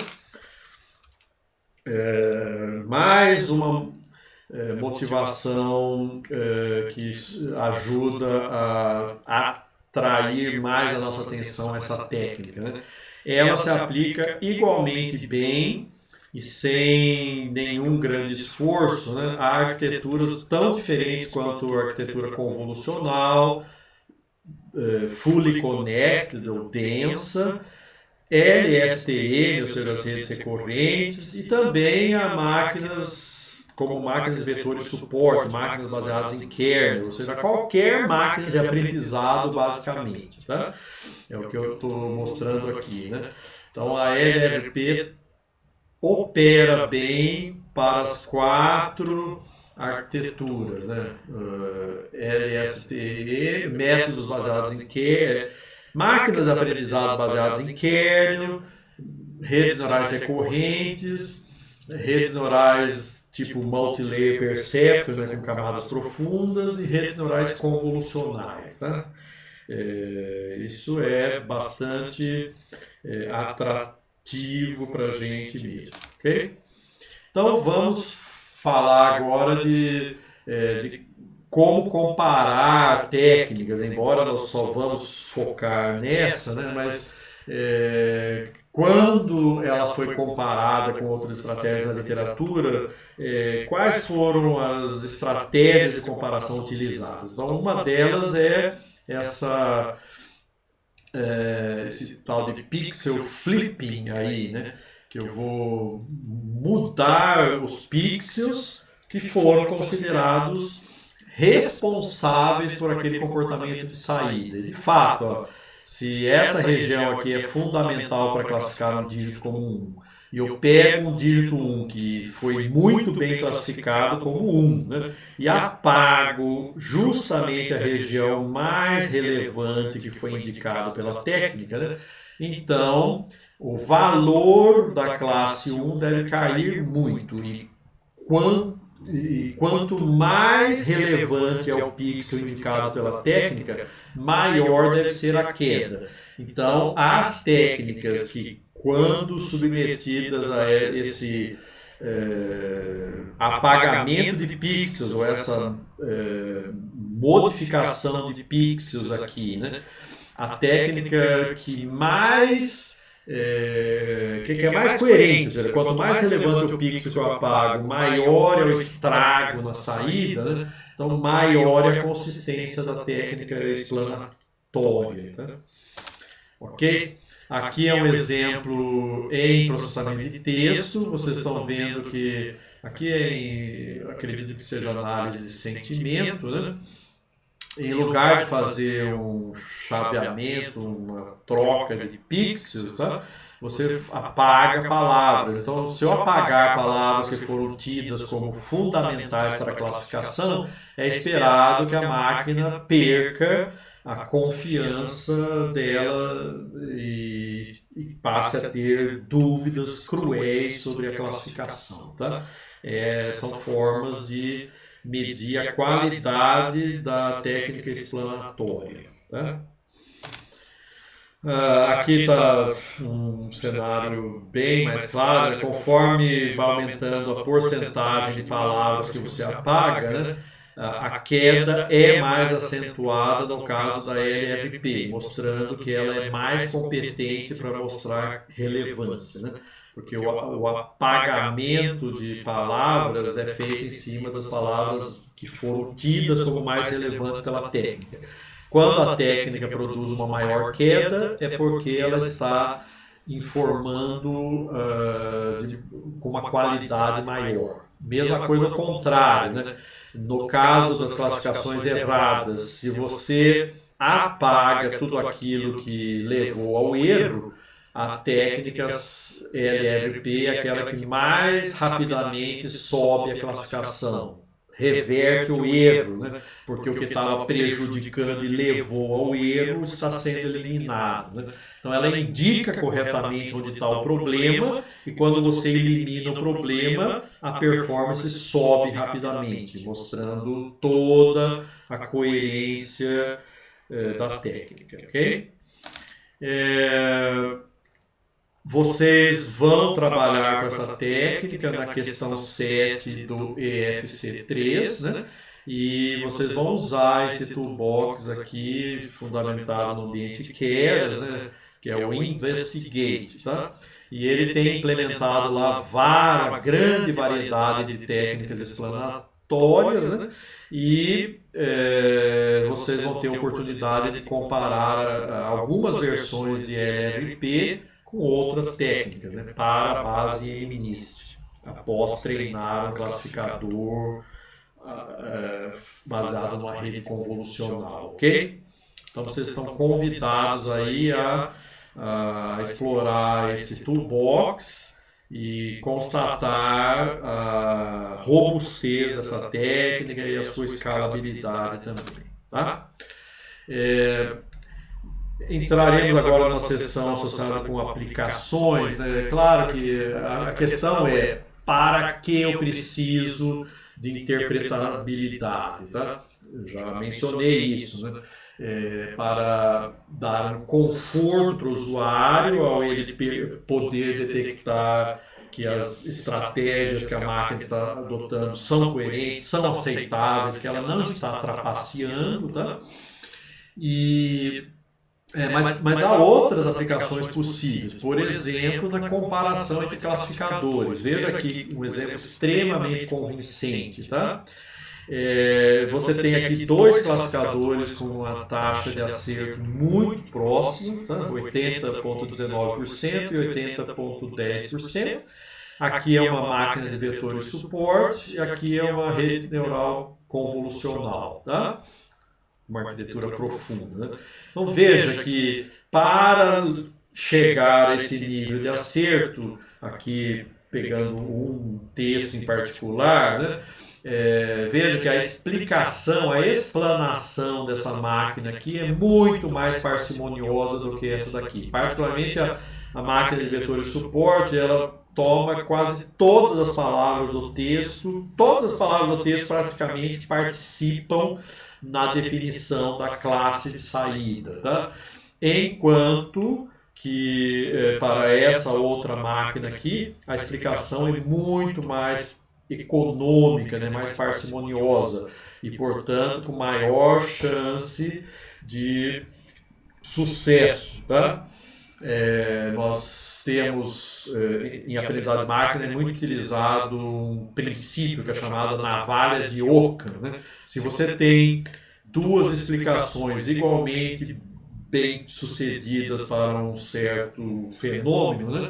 Mais uma motivação que ajuda a atrair mais a nossa atenção a essa técnica, né? Ela se aplica igualmente bem e sem nenhum grande esforço, né, a arquiteturas tão diferentes quanto a arquitetura convolucional, fully connected ou densa, LSTM, ou seja, as redes recorrentes, e também a máquinas, como máquinas de vetores suporte, máquinas baseadas em kernel, ou seja, qualquer máquina de aprendizado, basicamente. Tá? É o que eu estou mostrando aqui. Né? Então, a LRP opera bem para as 4 arquiteturas, né? LSTE, métodos baseados em kernel, máquinas de aprendizado baseadas em kernel, redes neurais recorrentes, redes neurais tipo multilayer perceptor, né, com camadas profundas, e redes neurais convolucionais. Tá? Isso é bastante atrativo para a gente mesmo, ok? Então vamos falar agora de como comparar técnicas, embora nós só vamos focar nessa, né? Mas quando ela foi comparada com outras estratégias da literatura, quais foram as estratégias de comparação utilizadas? Então, uma delas é esse tal de pixel flipping aí, né? Que eu vou mudar os pixels que foram considerados responsáveis por aquele comportamento de saída. E de fato, ó, se essa região aqui é fundamental para classificar um dígito como 1, e eu pego um dígito 1 que foi muito bem classificado como 1, né, e apago justamente a região mais relevante que foi indicada pela técnica, né, então o valor da classe 1 deve cair muito. E quanto mais relevante é o pixel indicado pela técnica, maior deve ser a queda. Então, as técnicas que, quando submetidas a esse apagamento de pixels, ou essa modificação de pixels aqui, né? A técnica que mais que é mais coerente, ou seja, quanto mais relevante o pixel que eu apago, maior é o estrago na saída, né? Então maior é a consistência da técnica explanatória. Tá? Ok? Aqui é um exemplo em processamento de texto, vocês estão vendo que aqui acredito que seja análise de sentimento, né? Em lugar de fazer um chaveamento, uma troca de pixels, tá? Você apaga palavras. Então, se eu apagar palavras que foram tidas como fundamentais para a classificação, é esperado que a máquina perca a confiança dela e passe a ter dúvidas cruéis sobre a classificação. Tá? São formas de medir a qualidade da técnica explanatória. Tá? Aqui está um cenário bem mais claro, né? Conforme vai aumentando a porcentagem de palavras que você apaga, né? A queda é mais acentuada no caso da LRP, mostrando que ela é mais competente para mostrar relevância, né? Porque o apagamento de palavras é feito em cima das palavras que foram tidas como mais relevantes pela técnica. Quando a técnica produz uma maior queda, é porque ela está informando com uma qualidade maior. Mesma coisa ao contrário, né? No caso das classificações erradas, se você apaga tudo aquilo que levou ao erro, a técnica LRP é aquela que mais rapidamente sobe a classificação, reverte o erro, né? Porque o que estava prejudicando e levou ao erro está sendo eliminado. Né? Então ela indica corretamente onde está o problema e quando você elimina o problema, a performance sobe rapidamente, mostrando toda a coerência da técnica. Okay? Vocês vão trabalhar com essa técnica na questão 7 do EFC3, né? E vocês vão usar esse toolbox aqui, fundamentado no ambiente Keras, né? Que é o Investigate, tá? E ele tem implementado lá uma grande variedade de técnicas explanatórias, né? E vocês vão ter a oportunidade de comparar algumas versões de LRP com outras técnicas, né, para a base MNIST, após treinar um classificador baseado numa rede convolucional, ok? Então vocês estão convidados aí a explorar esse toolbox e constatar a robustez dessa técnica e a sua escalabilidade também, tá? Entraremos agora numa sessão associada com aplicações, né? Claro que a questão é para que eu preciso de interpretabilidade, tá? Eu já mencionei isso, né? Para dar um conforto para o usuário ao ele poder detectar que as estratégias que a máquina está adotando são coerentes, são aceitáveis, que ela não está trapaceando, tá? Mas há outras aplicações possíveis, por exemplo, na comparação entre classificadores. Veja aqui um exemplo extremamente convincente. Tá? Você tem aqui dois classificadores com uma taxa de acerto muito próxima, tá? 80,19% e 80,10%. Aqui é uma máquina de vetores suporte e aqui é uma rede neural convolucional. Tá? Uma arquitetura profunda. Né? Então veja que para chegar a esse nível de acerto, aqui pegando um texto em particular, né? Veja que a explicação, a explanação dessa máquina aqui é muito mais parcimoniosa do que essa daqui. Particularmente a máquina de vetores suporte, ela toma quase todas as palavras do texto, todas as palavras do texto praticamente participam na definição da classe de saída, tá? Enquanto que para essa outra máquina aqui, a explicação é muito mais econômica, né? Mais parcimoniosa e, portanto, com maior chance de sucesso, tá? nós temos, em aprendizado de máquina, é muito utilizado um princípio que é chamado navalha de Ockham, né? Se você tem duas explicações igualmente bem sucedidas para um certo fenômeno, né?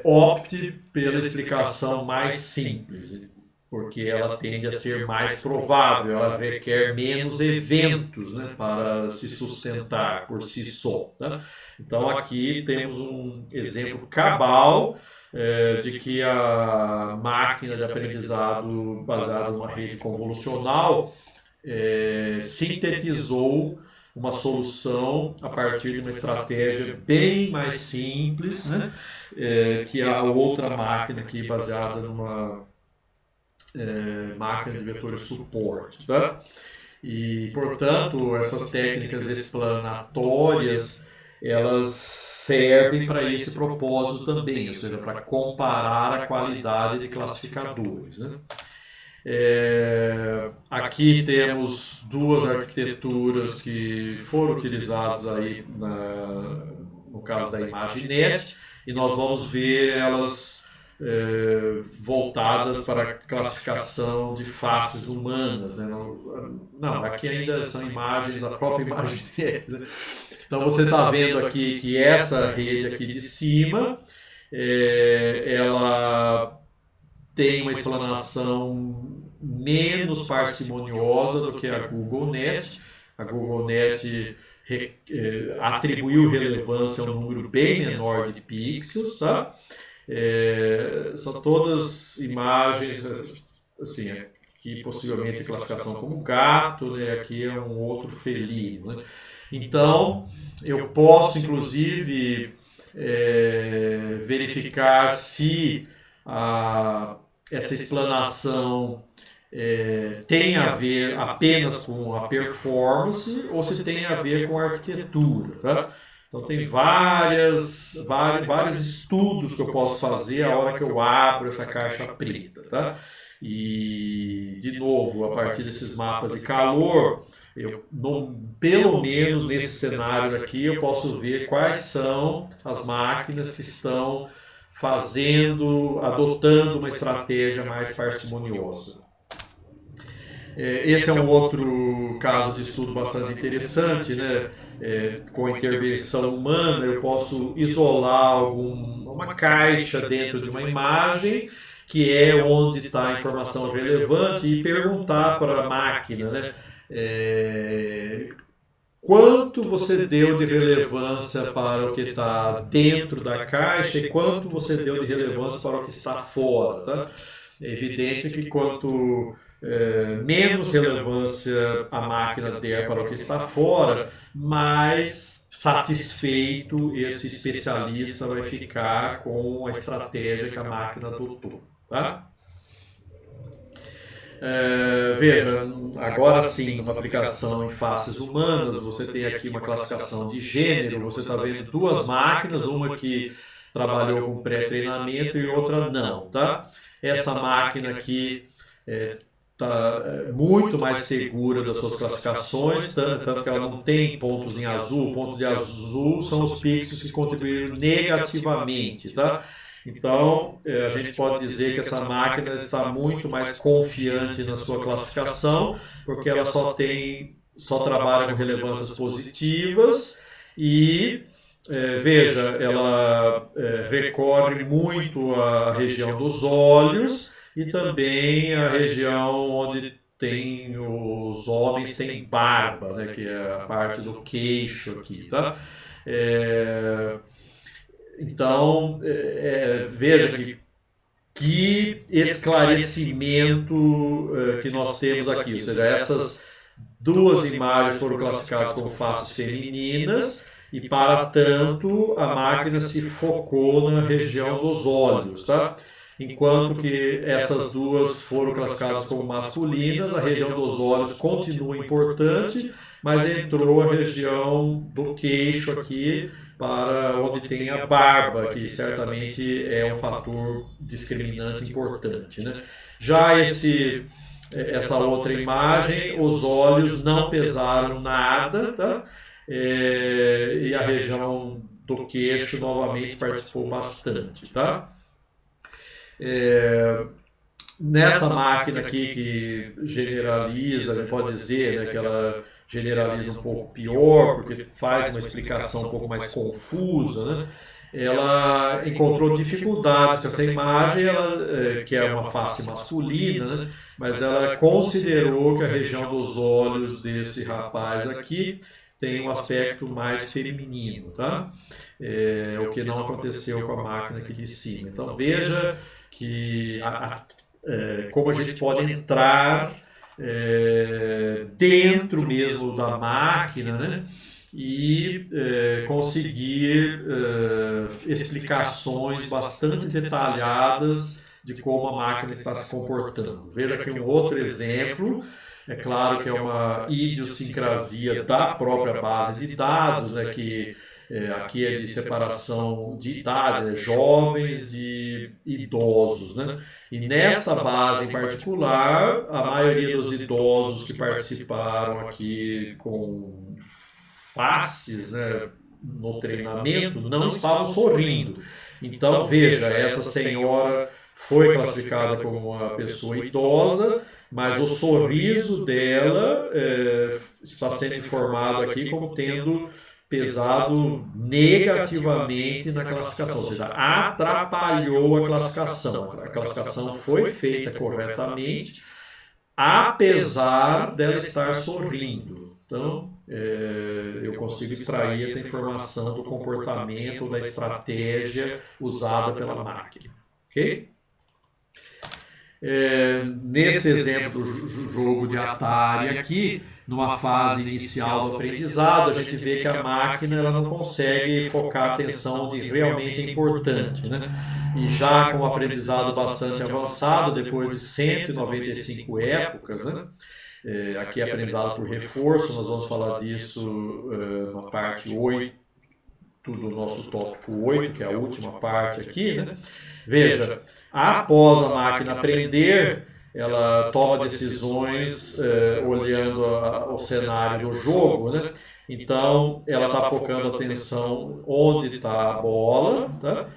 Opte pela explicação mais simples, porque ela tende a ser mais provável, ela requer menos eventos, né, para se sustentar por si só. Tá? Então aqui temos um exemplo cabal de que a máquina de aprendizado baseada numa rede convolucional sintetizou uma solução a partir de uma estratégia bem mais simples, né, que a outra máquina aqui baseada numa máquina de vetores suporte. Tá? E, portanto, essas técnicas explanatórias, elas servem para esse propósito também, ou seja, para comparar a qualidade de classificadores. Né? Aqui temos duas arquiteturas que foram utilizadas aí no caso da ImageNet, e nós vamos ver elas voltadas para a classificação de faces humanas. Né? Não, aqui ainda são imagens da própria ImageNet. Né? Então você está vendo aqui que essa rede aqui de cima, ela tem uma explanação menos parcimoniosa do que a GoogleNet. A GoogleNet atribuiu relevância a um número bem menor de pixels, tá? São todas imagens assim, que possivelmente a classificação como gato, né? Aqui é um outro felino. Né? Então, eu posso inclusive verificar se essa explanação tem a ver apenas com a performance ou se tem a ver com a arquitetura. Tá? Então tem vários estudos que eu posso fazer a hora que eu abro essa caixa preta. Tá? E, de novo, a partir desses mapas de calor, pelo menos nesse cenário aqui, eu posso ver quais são as máquinas que estão adotando uma estratégia mais parcimoniosa. Esse é um outro caso de estudo bastante interessante, né? Com a intervenção humana, eu posso isolar uma caixa dentro de uma imagem, que é onde está a informação relevante, e perguntar para a máquina, né? Quanto você deu de relevância para o que está dentro da caixa e quanto você deu de relevância para o que está fora. Tá? É evidente que quanto menos relevância a máquina der para o que está fora, mais satisfeito esse especialista vai ficar com a estratégia que a máquina adotou. Tá? Veja, agora sim, numa aplicação em faces humanas, você tem aqui uma classificação de gênero, você está vendo duas máquinas, uma que trabalhou com pré-treinamento e outra não. Tá? Essa máquina aqui está muito mais segura das suas classificações, tanto que ela não tem pontos em azul. O ponto de azul são os pixels que contribuíram negativamente. Tá? Então, a gente pode dizer que essa máquina está muito mais confiante na sua classificação, porque ela só trabalha com relevâncias positivas e, veja, ela recorre muito à região dos olhos e também à região onde os homens têm barba, né, que é a parte do queixo aqui, tá? Então, veja que esclarecimento que nós temos aqui, ou seja, essas duas imagens foram classificadas como faces femininas e, para tanto, a máquina se focou na região dos olhos, tá? Enquanto que essas duas foram classificadas como masculinas, a região dos olhos continua importante, mas entrou a região do queixo aqui, para onde tem a barba, que certamente é um fator discriminante importante. Né? Já essa outra imagem, os olhos não pesaram nada, tá? E a região do queixo novamente participou bastante, tá? Nessa máquina aqui que generaliza, a gente pode dizer, né, que ela generaliza um pouco pior, porque faz uma explicação um pouco mais confusa, né? Ela encontrou dificuldades com essa imagem, que é uma face masculina, né? Mas ela considerou que a região dos olhos desse rapaz aqui tem um aspecto mais feminino, tá? O que não aconteceu com a máquina aqui de cima. Então veja que como a gente pode entrar dentro mesmo da máquina, né? E conseguir explicações bastante detalhadas de como a máquina está se comportando. Veja aqui um outro exemplo. É claro que é uma idiosincrasia da própria base de dados, né, que aqui é de separação de idade, jovens de idosos, né? E nesta base em particular, a maioria dos idosos que participaram aqui com faces, né, no treinamento não estavam sorrindo. Então, veja, essa senhora foi classificada como uma pessoa idosa, mas o sorriso dela está sendo informado aqui como tendo pesado negativamente na classificação, ou seja, atrapalhou a classificação. A classificação foi feita corretamente, apesar dela estar sorrindo. Então, eu consigo extrair essa informação do comportamento ou da estratégia usada pela máquina. Ok? Nesse exemplo do jogo de Atari aqui, numa fase inicial do aprendizado, a gente vê que a máquina ela não consegue focar a atenção onde realmente é importante, né? E já com o aprendizado bastante avançado, depois de 195 épocas, né? Aqui é aprendizado por reforço, nós vamos falar disso na parte 8 do nosso tópico 8, que é a última parte aqui, né? Veja, após a máquina aprender, ela toma decisões olhando o cenário do jogo, né? Então, ela está focando a atenção onde está a bola, tá?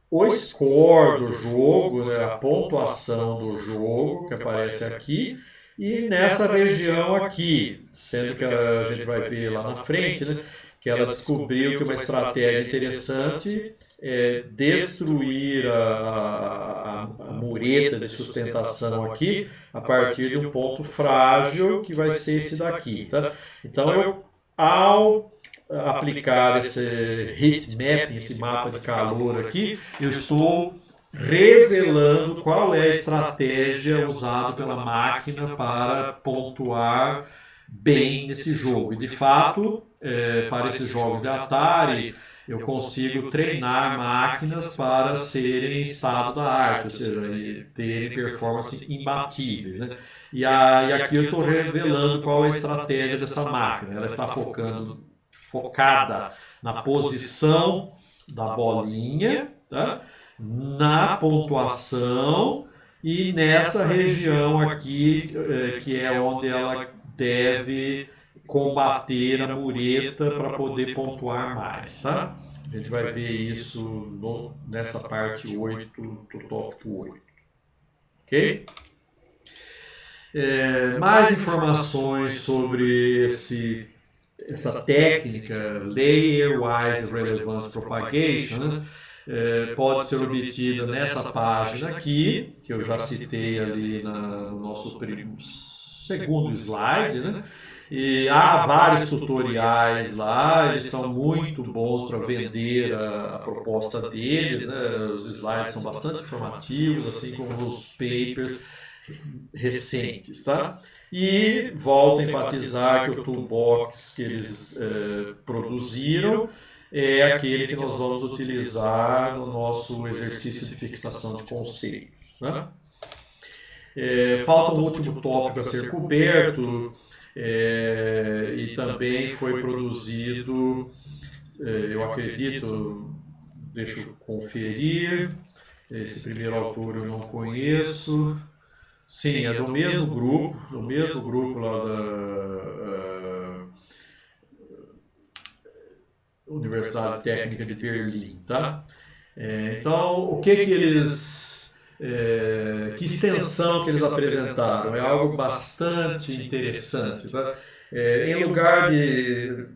O score do jogo, né? A pontuação do jogo que aparece aqui, e nessa região aqui, sendo que a gente vai ver lá na frente, né? Que ela descobriu que uma estratégia interessante é destruir a mureta de sustentação aqui a partir de um ponto frágil que vai ser esse daqui. Tá? Então, ao aplicar esse heat mapping, esse mapa de calor aqui, eu estou revelando qual é a estratégia usada pela máquina para pontuar bem nesse jogo. E de fato, para esses jogos de Atari, eu consigo treinar máquinas para serem estado da arte, ou seja, terem performance imbatíveis, né? E aqui eu estou revelando qual é a estratégia dessa máquina. Ela está focada na posição da bolinha, tá? Na pontuação e nessa região aqui, que é onde ela deve combater a mureta para poder pontuar mais, tá? A gente vai ver isso nessa parte 8 do tópico 8. Ok? Mais informações sobre essa técnica Layer-Wise Relevance Propagation, né? Pode ser obtida nessa página aqui, que eu já citei ali no nosso segundo slide, né? E há vários tutoriais lá, eles são muito bons para vender a proposta deles, né? Os slides são bastante informativos, assim como os papers recentes, tá? E volto a enfatizar que o toolbox que eles produziram é aquele que nós vamos utilizar no nosso exercício de fixação de conceitos, né? Falta um último tópico a ser coberto, e também foi produzido, eu acredito, deixa eu conferir, esse primeiro autor eu não conheço. Sim, é do mesmo grupo lá Universidade Técnica de Berlim, tá? Então, o que eles... que extensão que eles apresentaram? É algo bastante interessante, tá? Em lugar de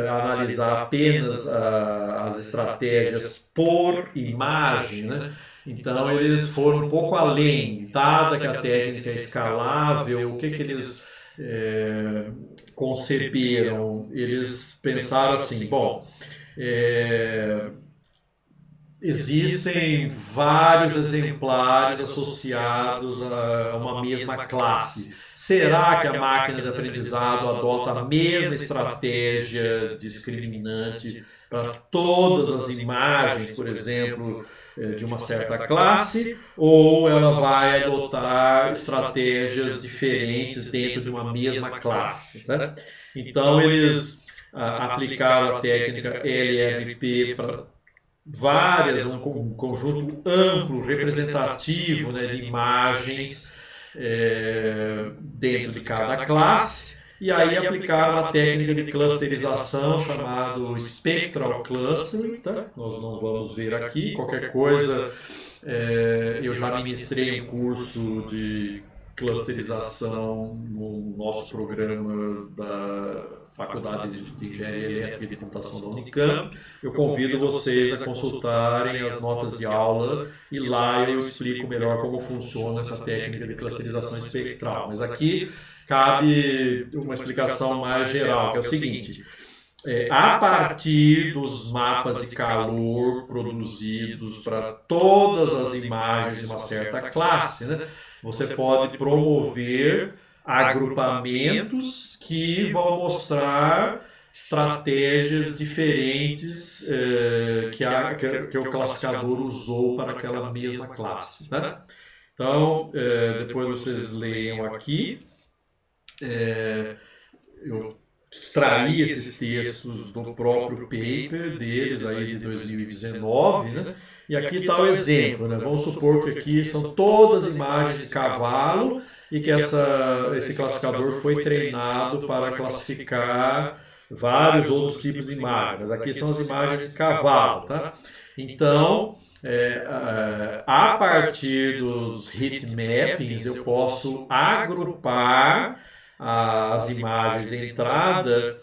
analisar apenas as estratégias por imagem, né? Então eles foram um pouco além, dada que a técnica é escalável, o que eles conceberam? Eles pensaram assim, bom, existem vários exemplares associados a uma mesma classe. Será que a máquina de aprendizado adota a mesma estratégia discriminante para todas as imagens, por exemplo, de uma certa classe, ou ela vai adotar estratégias diferentes dentro de uma mesma classe? Tá? Então, eles aplicaram a técnica LRP para um conjunto amplo, representativo, né, de imagens dentro de cada classe, e aí aplicaram uma técnica de clusterização chamado Spectral Clustering, tá? Nós não vamos ver aqui, qualquer coisa, eu já ministrei um curso de clusterização no nosso programa da Faculdade de Engenharia Elétrica e de Computação da Unicamp. Eu convido vocês a consultarem as notas de aula e lá eu explico melhor como funciona essa técnica de clusterização espectral. Mas aqui cabe uma explicação mais geral, que é o seguinte: a partir dos mapas de calor produzidos para todas as imagens de uma certa classe, né, você pode promover agrupamentos que vão mostrar estratégias diferentes que o classificador usou para aquela mesma classe. Tá? Então, depois vocês leiam aqui. Eu extraí esses textos do próprio paper deles aí de 2019, né? E aqui está o exemplo, né? Vamos supor que aqui são todas imagens de cavalo e que esse classificador foi treinado para classificar vários outros tipos de imagens. Mas aqui são as imagens de cavalo, tá? Então, a partir dos heatmappings, eu posso agrupar as imagens de entrada,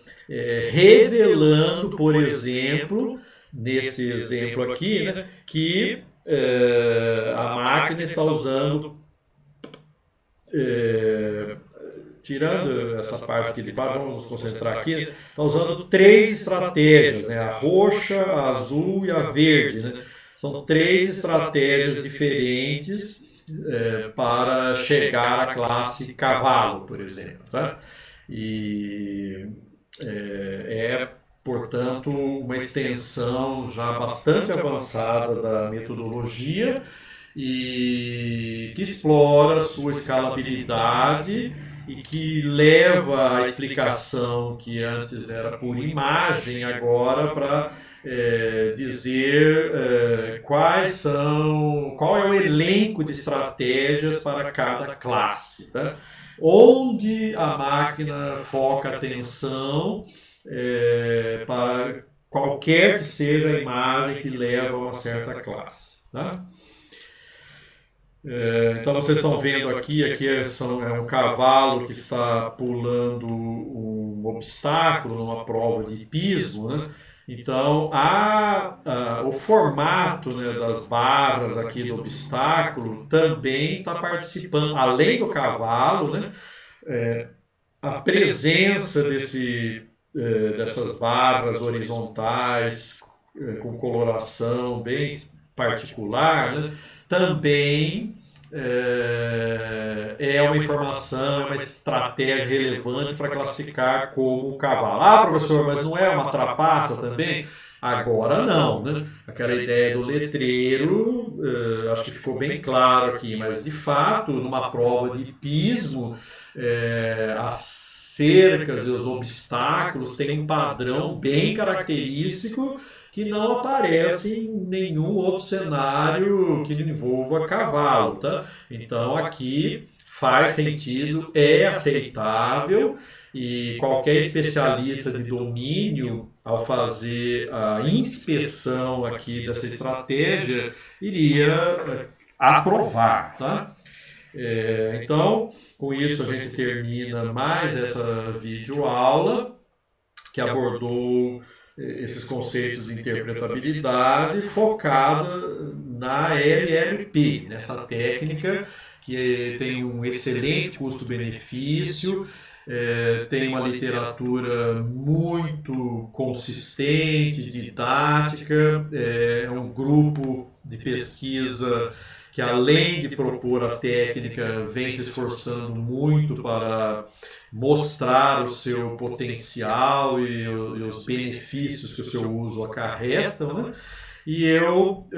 revelando, por exemplo, nesse exemplo aqui, né, que a máquina está usando, tirando essa parte aqui de baixo, vamos nos concentrar aqui, está usando 3 estratégias, né, a roxa, a azul e a verde. Né? São 3 estratégias diferentes para chegar à classe cavalo, por exemplo. Tá? E portanto, uma extensão já bastante avançada da metodologia e que explora a sua escalabilidade e que leva a explicação que antes era por imagem agora para dizer qual é o elenco de estratégias para cada classe, tá? Onde a máquina foca atenção para qualquer que seja a imagem que leva a uma certa classe, tá? Então vocês estão vendo aqui é um cavalo que está pulando um obstáculo numa prova de hipismo, né? Então, o formato, né, das barras aqui do obstáculo também está participando, além do cavalo, né, a presença dessas barras horizontais com coloração bem particular, né, também é uma informação, é uma estratégia relevante para classificar como cavalo. Ah, professor, mas não é uma trapaça também? Agora não, né? Aquela ideia do letreiro, acho que ficou bem claro aqui, mas de fato, numa prova de hipismo, as cercas e os obstáculos têm um padrão bem característico que não aparece em nenhum outro cenário que envolva cavalo, tá? Então aqui faz sentido, é aceitável e qualquer especialista de domínio, ao fazer a inspeção aqui dessa estratégia, iria aprovar, tá? Então, com isso a gente termina mais essa videoaula que abordou esses conceitos de interpretabilidade focada na LLP, nessa técnica que tem um excelente custo-benefício, tem uma literatura muito consistente, didática, é um grupo de pesquisa que, além de propor a técnica, vem se esforçando muito para mostrar o seu potencial e os benefícios que o seu uso acarreta, né? E eu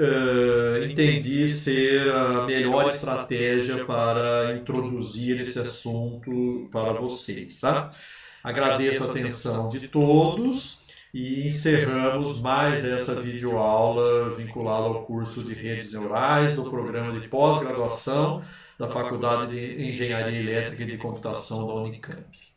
entendi ser a melhor estratégia para introduzir esse assunto para vocês, tá? Agradeço a atenção de todos e encerramos mais essa videoaula vinculada ao curso de redes neurais do programa de pós-graduação da Faculdade de Engenharia Elétrica e de Computação da Unicamp.